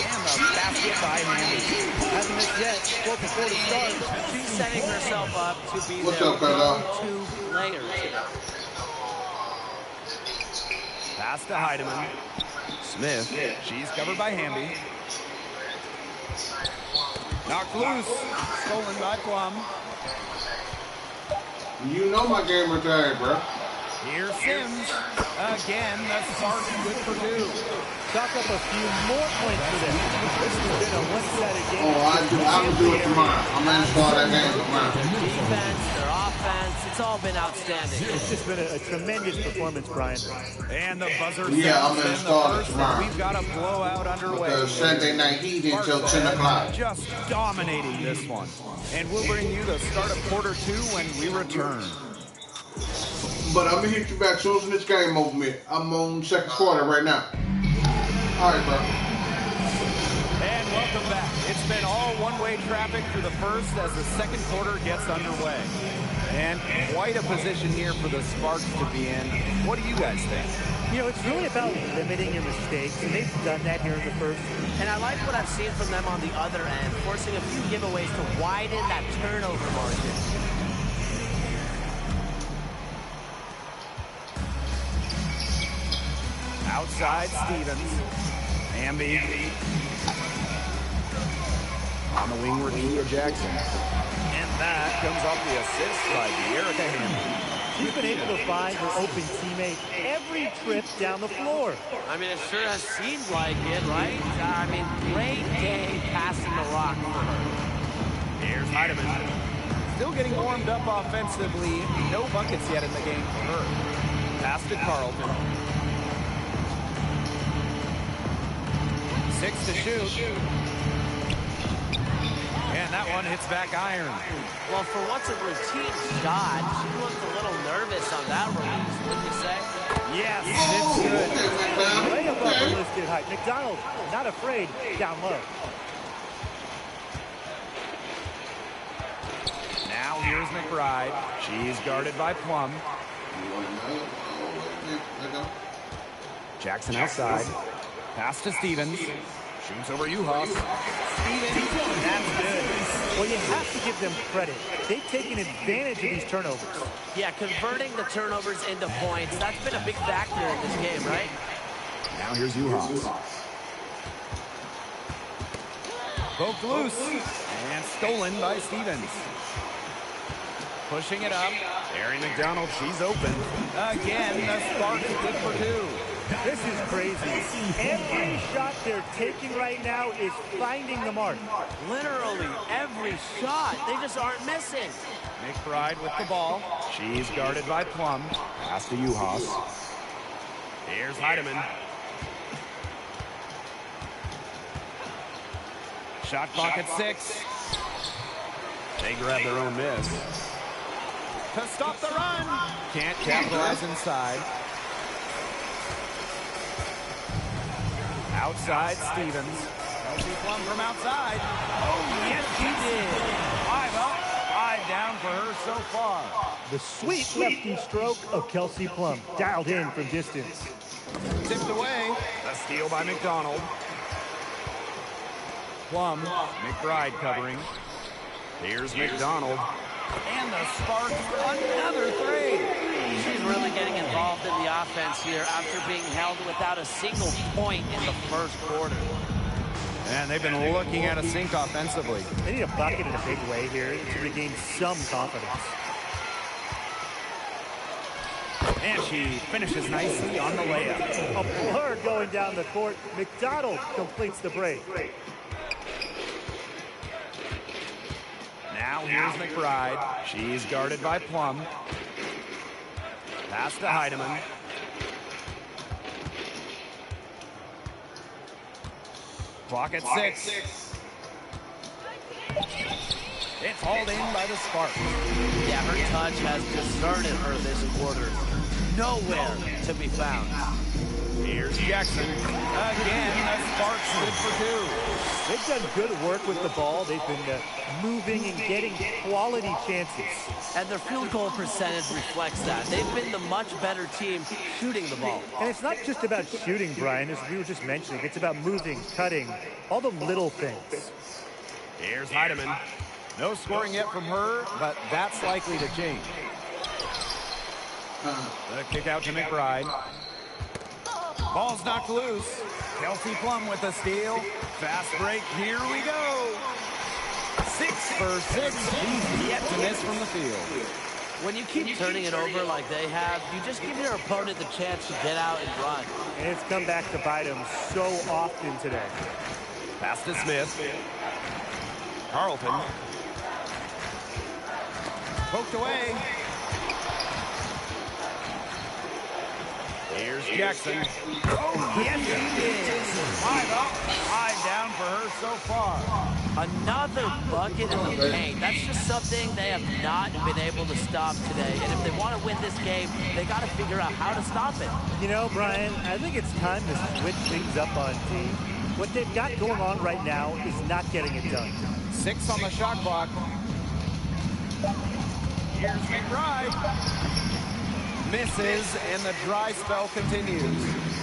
And the basket by Hamby. Hasn't missed yet. 4 for 4 to start. She's setting herself up to be What's their up, Carla? go-to player. Pass to Heidemann. Smith. She's covered by Hamby. Knocked loose. Stolen by Plum. You know my gamer tag, bro. Here's Sims. Again, the spark good for 2. Chalk up a few more points for them. This has been a one-sided game. I will do it tomorrow. I'm going to start that game tomorrow. Their defense, their offense, it's all been outstanding. It's just been a tremendous performance, Brian. And the buzzer Yeah, I'm sounds going to in start the it first, tomorrow. and we've got a blowout underway. Because Sunday night heat until 10 o'clock. Just dominating this one. And we'll bring you the start of quarter 2 when we return. But I'm going to hit you back soon as this game over with. I'm on second quarter right now. All right, bro. And welcome back. It's been all one-way traffic through the first as the second quarter gets underway. And quite a position here for the Sparks to be in. What do you guys think? You know, it's really about limiting your mistakes, and they've done that here in the first. And I like what I've seen from them on the other end, forcing a few giveaways to widen that turnover margin. Outside Stevens. Hamby. On the wing, Rakia Jackson. And that comes off the assist by Erica Hamby. She's been able to find her open teammate every trip down the floor. I mean, it sure has seemed like it, right? I mean, great game passing the rock for her. Here's Heidemann. Still getting warmed up offensively. No buckets yet in the game for her. Pass to Carlton. 6 to shoot. And that one hits back iron. Well, for what's a routine shot, she looked a little nervous on that release, wouldn't you say? Yes, it's good. Way above the listed height. McDonald, not afraid, down low. Now here's McBride. She's guarded by Plum. Jackson outside. Pass to Stevens. Shoots over Uhas. Stevens. That's good. Well, you have to give them credit. They've taken advantage of these turnovers. Yeah, converting the turnovers into points, that's been a big factor in this game, right? Now here's Uhas. Poked loose. And stolen by Stevens. Pushing it up. Mary McDonald, she's open. Again, the spark is good for 2. This is crazy. Every shot they're taking right now is finding the mark. Literally every shot. They just aren't missing. McBride with the ball. She's guarded by Plum. Pass to Uhas. Here's Heidemann. Shot clock at 6. They grab their own miss. To stop the run. Can't capitalize inside. Outside Stevens. Kelsey Plum from outside. Oh, yes, he did. 5 up, 5 down for her so far. The sweet lefty stroke of Kelsey Plum, dialed in from distance. Tipped away. A steal by McDonald. Plum, McBride covering. Here's McDonald. And the Sparks, another 3. She's really getting involved in the offense here after being held without a single point in the first quarter. And they've been looking at a sink offensively. They need a bucket in a big way here to regain some confidence. And she finishes nicely on the layup. A blur going down the court. McDonald completes the break. Now here's McBride. She's guarded by Plum. Pass to Heidemann. Clock at 6. It's hauled in by the Sparks. Yeah, her touch has deserted her this quarter. Nowhere to be found. Here's Jackson. Again, the Sparks good for 2. They've done good work with the ball. They've been moving and getting quality chances. And their field goal percentage reflects that. They've been the much better team shooting the ball. And it's not just about shooting, Brian, as we were just mentioning. It's about moving, cutting, all the little things. Here's Heidemann. No scoring yet from her, but that's likely to change. The kick out to McBride. Ball's knocked loose. Kelsey Plum with a steal. Fast break. Here we go. 6 for 6. He's yet to miss from the field. When you keep turning it over like they have, you just give your opponent the chance to get out and run. And it's come back to bite him so often today. Pass to Smith. Carlton. Poked away. Here's Jackson. Oh, yes, he is. 5 up, 5 down for her so far. Another bucket in the paint. That's just something they have not been able to stop today. And if they want to win this game, they got to figure out how to stop it. You know, Brian, I think it's time to switch things up on team. What they've got going on right now is not getting it done. 6 on the shot clock. Here's McBride. Misses, and the dry spell continues.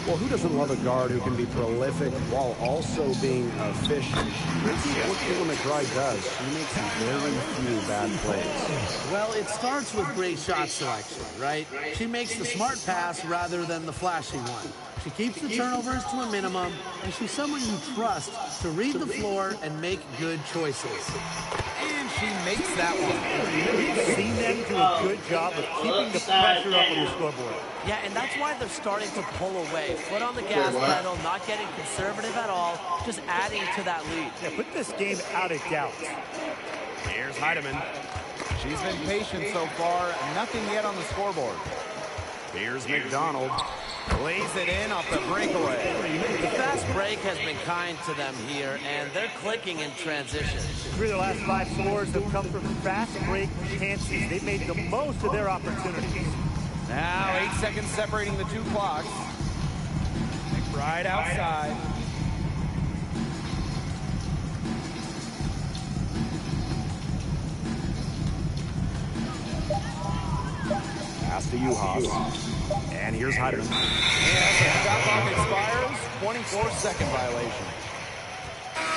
Well, who doesn't love a guard who can be prolific while also being efficient? Let's see what Kayla McBride does. She makes very few bad plays. Well, it starts with great shot selection, right? She makes the smart pass rather than the flashy one. She keeps the turnovers to a minimum, and she's someone you trust to read the floor and make good choices. And she makes that one. We've seen them do a good job of keeping the pressure up on the scoreboard. Yeah, and that's why they're starting to pull away. Foot on the gas pedal, not getting conservative at all, just adding to that lead. Yeah, put this game out of doubt. Here's Heidemann. She's been patient so far. Nothing yet on the scoreboard. Here's McDonald. Lays it in off the breakaway. The fast break has been kind to them here, and they're clicking in transition. 3 of their last 5 scores have come from fast break chances. They've made the most of their opportunities. Now 8 seconds separating the 2 clocks. McBride outside. Pass to Uhas. And here's Heidemann. And as the shot clock expires, 24-second violation.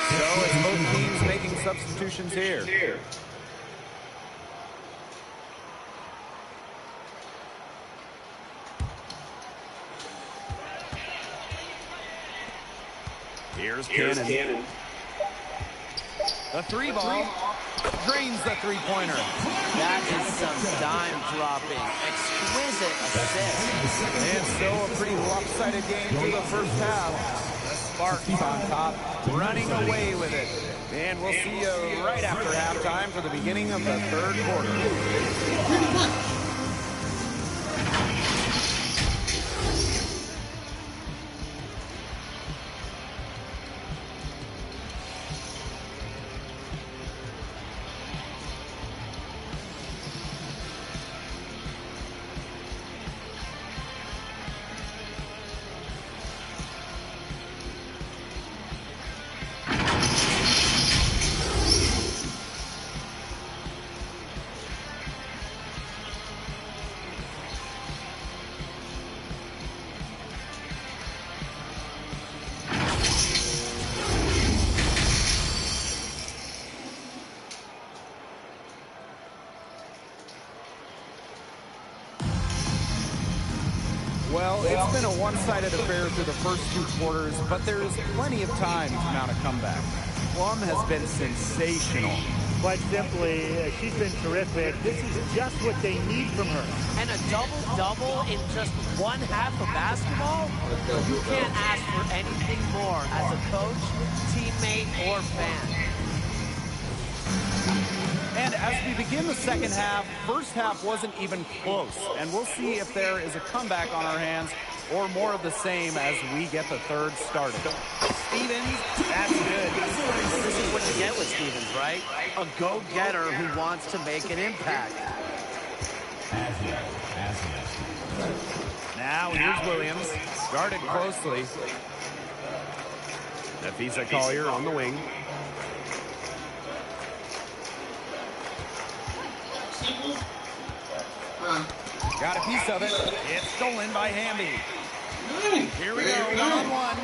So it's both teams making substitutions here. Here's Cannon. The 3 ball drains the 3-pointer. That is some dime dropping. Exquisite assist. And so a pretty lopsided game through the first half. The Sparks on top, running away with it. And we'll see you right after halftime for the beginning of the 3rd quarter. Well, it's been a one-sided affair through the first 2 quarters, but there's plenty of time to mount a comeback. Plum has been sensational. Quite simply, she's been terrific. This is just what they need from her. And a double-double in just 1 half of basketball? You can't ask for anything more as a coach, teammate, or fan. And as we begin the second half, first half wasn't even close. And we'll see if there is a comeback on our hands or more of the same as we get the 3rd started. Stevens, that's good. Well, this is what you get with Stevens, right? A go-getter who wants to make an impact. Now here's Williams, guarded closely. Nafisa Collier on the wing. Got a piece of it. It's stolen by Hamby. Here we go, 1-on-1.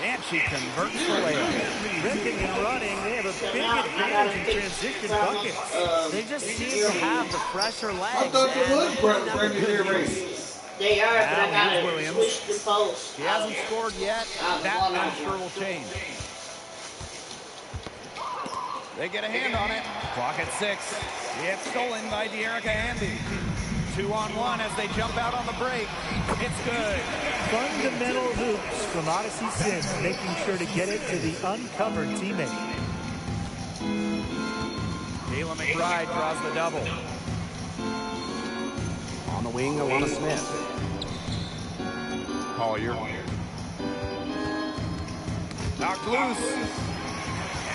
And she converts the layup. Ripping and running, they have a big advantage in transition buckets. They just seem to have the fresher legs. I thought they was bringing their race. They are, but I Now gotta Williams. switch the post. He hasn't scored yet. That I'm sure will change. They get a hand on it. Clock at 6. It's stolen by De'Erica Hamby. 2-on-1 as they jump out on the break. It's good. Fundamental hoops from Odyssey Sims, making sure to get it to the uncovered teammate. Kayla McBride draws the double. On the wing, Alana Smith. Collier. Knocked loose.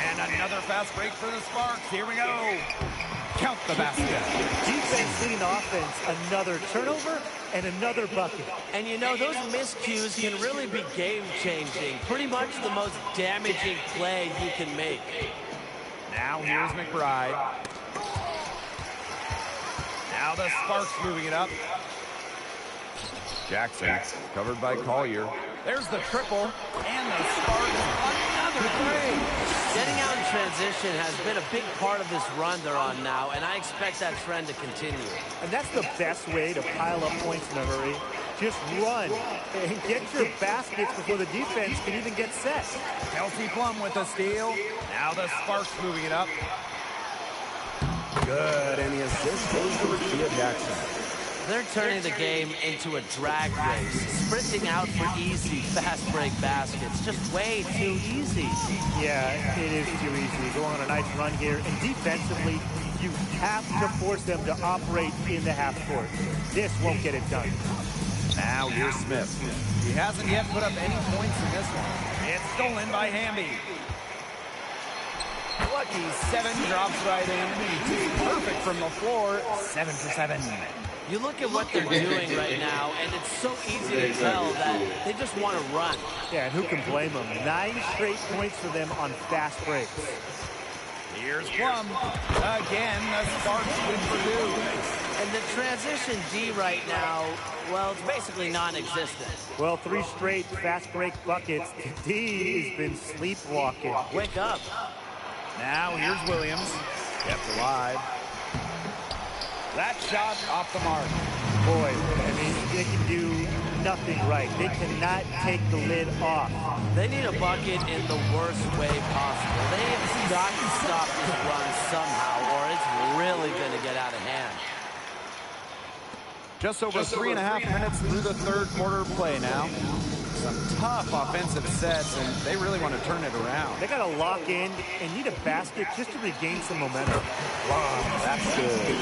And another fast break for the Sparks. Here we go. Count the basket. Defense leading offense, another turnover and another bucket. And you know, those miscues can really be game-changing. Pretty much the most damaging play you can make. Now here's McBride. Now the Sparks moving it up. Jackson, covered by Collier. There's the triple, and the Sparks another three. Getting out in transition has been a big part of this run they're on now, and I expect that trend to continue. And that's the best way to pile up points in a hurry. Just run and get your baskets before the defense can even get set. Kelsey Plum with a steal. Now the Sparks moving it up. Good, and the assist goes to Rakia Jackson. They're turning the game into a drag race, sprinting out for easy, fast break baskets. Just way too easy. Yeah, it is too easy. Go on a nice run here, and defensively, you have to force them to operate in the half court. This won't get it done. Now here's Smith. He hasn't yet put up any points in this one. It's stolen by Hamby. Lucky 7 drops right in. Perfect from the floor. 7 for 7. You look at what they're doing right now, and it's so easy to tell that they just want to run. Yeah, and who can blame them? 9 straight points for them on fast breaks. Here's Plum. Again, the Sparks win for 2. And the transition D right now, well, it's basically non-existent. Well, 3 straight fast break buckets. The D has been sleepwalking. Wake up. Now here's Williams. Kept alive. That shot off the mark. Boy, I mean, they can do nothing right. They cannot take the lid off. They need a bucket in the worst way possible. They have got to stop this run somehow, or it's really going to get out of hand. Just over 3.5 minutes through the third quarter play now. Some tough offensive sets, and they really want to turn it around. They got to lock in and need a basket just to regain some momentum. Wow, that's good.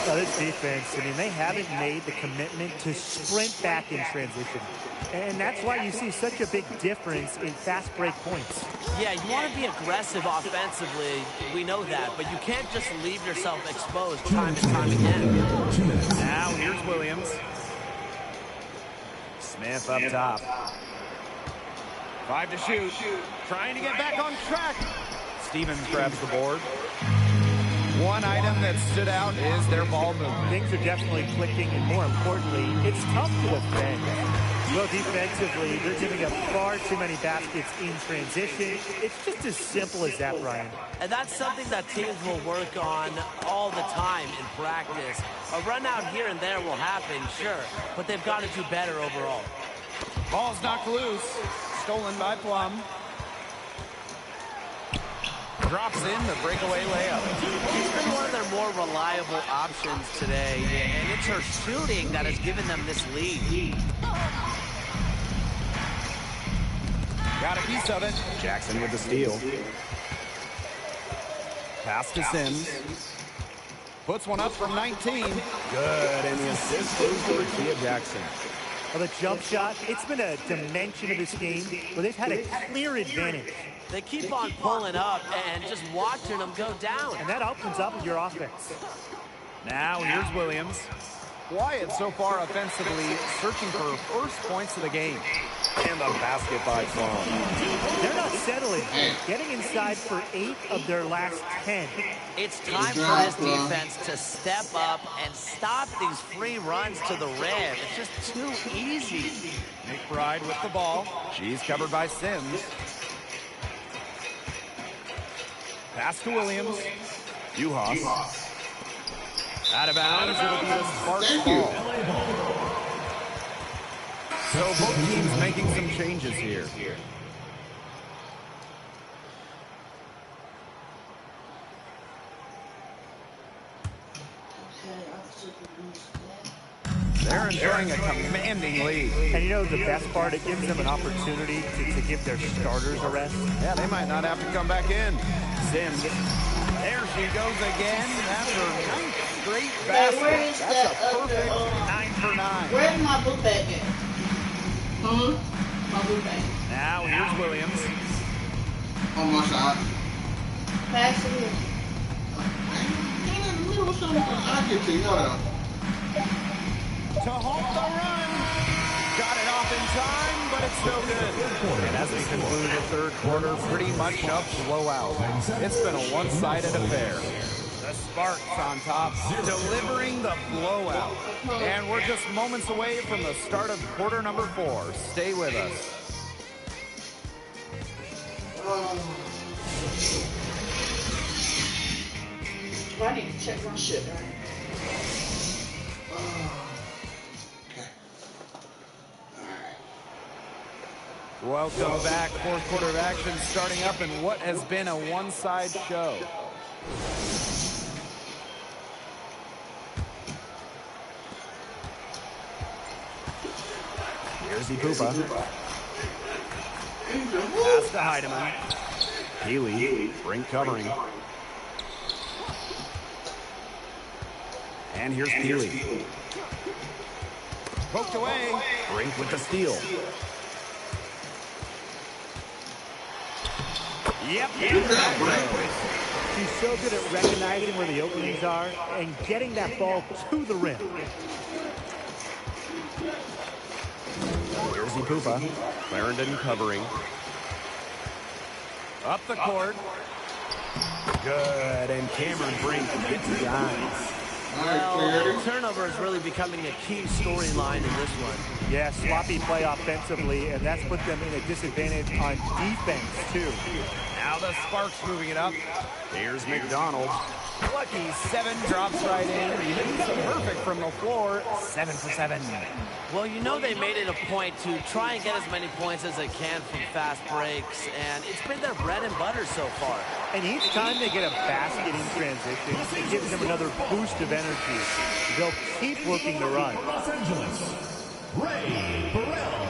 So this defense, I mean, they haven't made the commitment to sprint back in transition. And that's why you see such a big difference in fast break points. Yeah, you want to be aggressive offensively. We know that, but you can't just leave yourself exposed time and time again. Now here's Williams. Smith up top. 5 to shoot. Trying to get back on track. Stevens grabs the board. One item that stood out is their ball movement. Things are definitely clicking, and more importantly, it's tough to defend. Well, defensively, they're giving up far too many baskets in transition. It's just as simple as that, Brian. And that's something that teams will work on all the time in practice. A run out here and there will happen, sure, but they've got to do better overall. Ball's knocked loose. Stolen by Plum. Drops in the breakaway layup. She's been one of their more reliable options today, and it's her shooting that has given them this lead. Got a piece of it. Jackson with the steal. Pass to Sims. Puts one up from 19. Good, and the assist goes to Rakia Jackson. Well, the jump shot, it's been a dimension of this game where they've had a clear advantage. They keep on pulling up and just watching them go down. And that opens up your offense. Now here's Williams. Quiet so far offensively, searching for first points of the game. And the basket by Plum. They're not settling. Getting inside for 8 of their last 10. It's time for this defense to step up and stop these free runs to the rim. It's just too easy. McBride with the ball. She's covered by Sims. Pass to Williams. Uhas. Out of bounds, it'll be the Sparks ball. So both teams making some changes here. They're enjoying a commanding lead. And you know the best part? It gives them an opportunity to give their starters a rest. Yeah, they might not have to come back in. Sims. There she goes again. That's her 9th straight basket. Where is That's that a perfect other, 9 for 9. Where's my book bag at? My book bag. Now here's Williams. On my side. Pass it here. Get in the middle of something. I'll get to you. Hold on. To halt the run. Got it off in time, but it's still good. And as we conclude the third quarter, pretty much a blowout. It's been a one-sided affair. The Sparks on top, delivering the blowout. And we're just moments away from the start of quarter number 4. Stay with us. I need to check my shit, right? Welcome back. Fourth quarter of action starting up in what has been a one-side show. Here's Ipupa. Pass to Heidemann. Healy, ring covering. And here's Healy. Poked away. Brink with the steal. Yep. She's so good at recognizing where the openings are and getting that ball to the rim. Here's Ipupa. Clarendon covering. Up the court. Good. And Cameron Brink gets the eyes. Well, turnover is really becoming a key storyline in this one. Yeah, sloppy play offensively, and that's put them in a disadvantage on defense, too. Now the Sparks moving it up. Here's McDonald. Lucky 7 drops right in. He's perfect from the floor. 7 for 7. Well, you know they made it a point to try and get as many points as they can from fast breaks, and it's been their bread and butter so far. And each time they get a basket in transition, it gives them another boost of energy. They'll keep working the run. Los Angeles, Ray Burrell.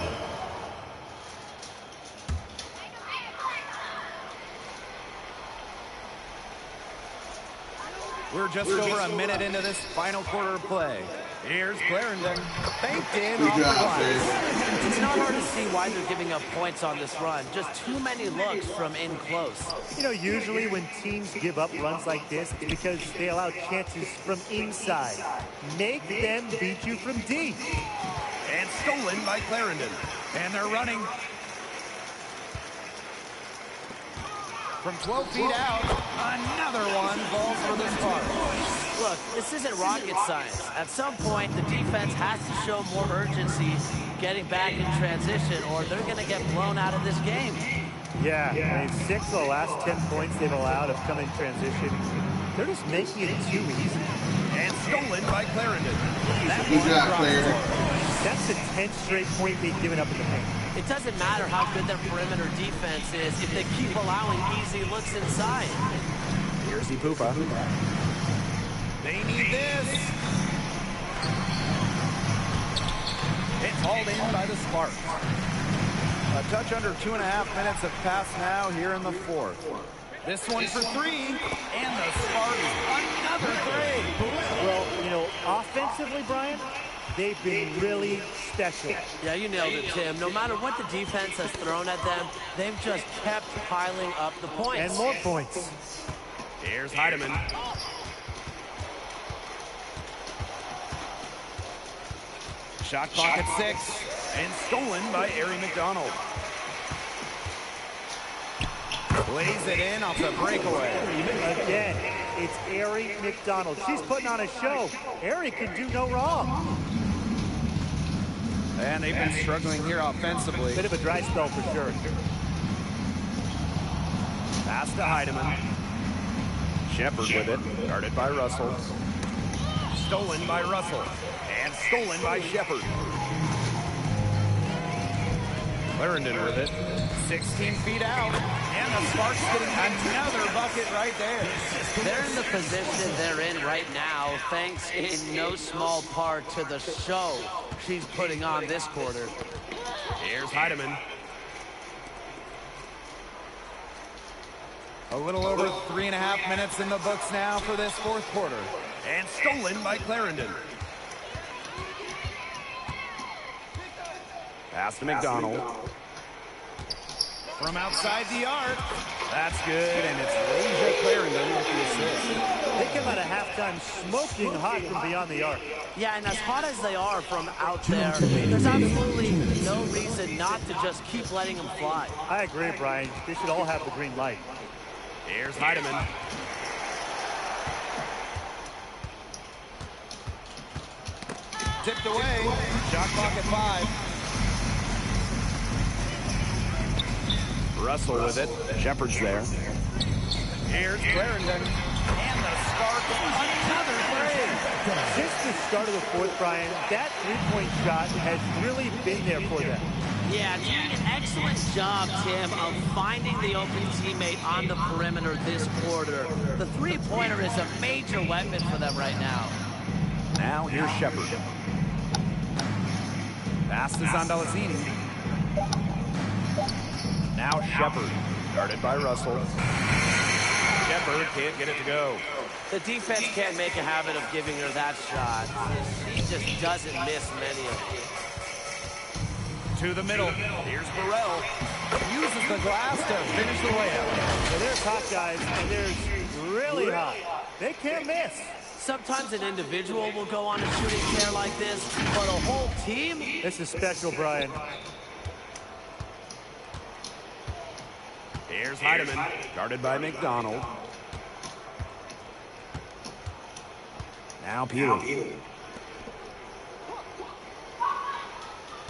We're just over a minute into this final quarter of play. Here's Clarendon. Banked in off the glass. It's not hard to see why they're giving up points on this run. Just too many looks from in close. You know, usually when teams give up runs like this, it's because they allow chances from inside. Make them beat you from deep. And stolen by Clarendon. And they're running. From 12 feet out, another one falls for the Sparks. Look, this isn't rocket science. At some point, the defense has to show more urgency getting back in transition, or they're going to get blown out of this game. Yeah, I mean, 6 of the last 10 points they've allowed have come in transition. They're just making it too easy. And stolen by Clarendon. Good job, Clarendon. That's the 10th straight point they've given up in the paint. It doesn't matter how good their perimeter defense is if they keep allowing easy looks inside. Here's Ipupa. They need this. It's hauled in by the Sparks. A touch under 2.5 minutes have passed now here in the fourth. This one for 3, and the Sparks another 3. Well, you know, offensively, Brian, they've been really special. Yeah, you nailed it, Tim. No matter what the defense has thrown at them, they've just kept piling up the points. And more points. Here's Heidemann. Shot clock at 6, and stolen by Ari McDonald. Plays it in off the breakaway. Again, it's Ari McDonald. She's putting on a show. Ari can do no wrong. And they've been struggling here offensively. Bit of a dry spell for sure. Pass to Heidemann. Shepard with it, guarded by Russell. Stolen by Russell, and stolen by Shepard. Clarendon with it. 16 feet out, and the Sparks getting another bucket right there. They're in the position they're in right now, thanks in no small part to the show she's putting on this quarter. Here's Heidemann. A little over 3.5 minutes in the books now for this fourth quarter. And stolen by Clarendon. Pass to McDonald. From outside the arc. That's good, and it's Asia Clarendon with the assist. They came out of halftime smoking hot from beyond the arc. Yeah, and as hot as they are from out there, there's absolutely no reason not to just keep letting them fly. I agree, Brian. They should all have the green light. Here's Heidemann. Tipped away. Shot clock at 5. Russell with it. Shepard's there. Here's Clarendon. And the spark of another three. Since the start of the fourth, Brian, that three-point shot has really been there for them. Yeah, doing an excellent job, Tim, of finding the open teammate on the perimeter this quarter. The three-pointer is a major weapon for them right now. Now here's Shepard. Pass to Zandalazini. Now Shepard. Guarded by Russell. Shepard can't get it to go. The defense can't make a habit of giving her that shot. She just doesn't miss many of them. To the middle. Here's Burrell. Uses the glass to finish the layup. So there's hot guys, and there's really hot. They can't miss. Sometimes an individual will go on a shooting tear like this, but a whole team? This is special, Brian. Here's Heidemann. Guarded by McDonald. Now Peely.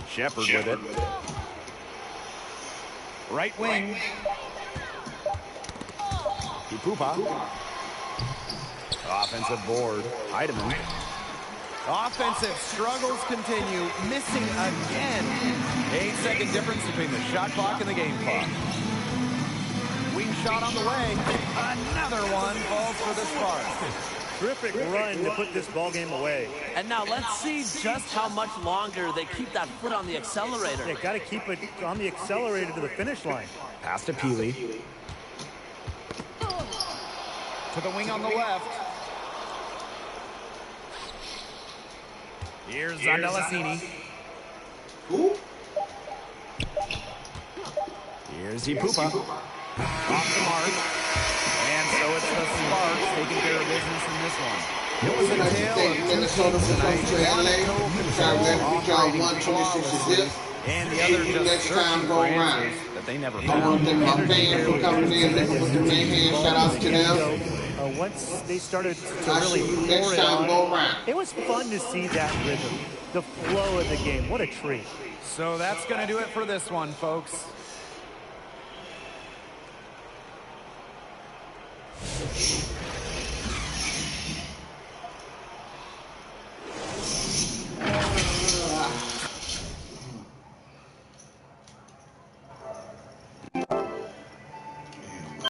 Shepard with it. Right wing. Ipupa. Offensive board. Heidemann. Offensive struggles continue. Missing again. 8-second difference between the shot clock and the game clock. Wing shot on the way. Another one falls for the Sparks. Terrific run to put this ball game away. And now let's see just how much longer they keep that foot on the accelerator. Yeah, got to keep it on the accelerator to the finish line. Pass to Peely. To the wing on the left. Here's Zandalazini. Who? Here's Ipupa. Off the mark. And so it's the Sparks taking care of business in this one. It was a tale of Minnesota for come to LA. Y'all 126 zip. and the other just Next time go searching for around. answers that they never I want to found. thank my fans for coming in, looking with the main hand. Shout out to them. Once they started to I really see you pour next it time go on, around. it was fun to see that rhythm, the flow of the game. What a treat. So that's going to do it for this one, folks.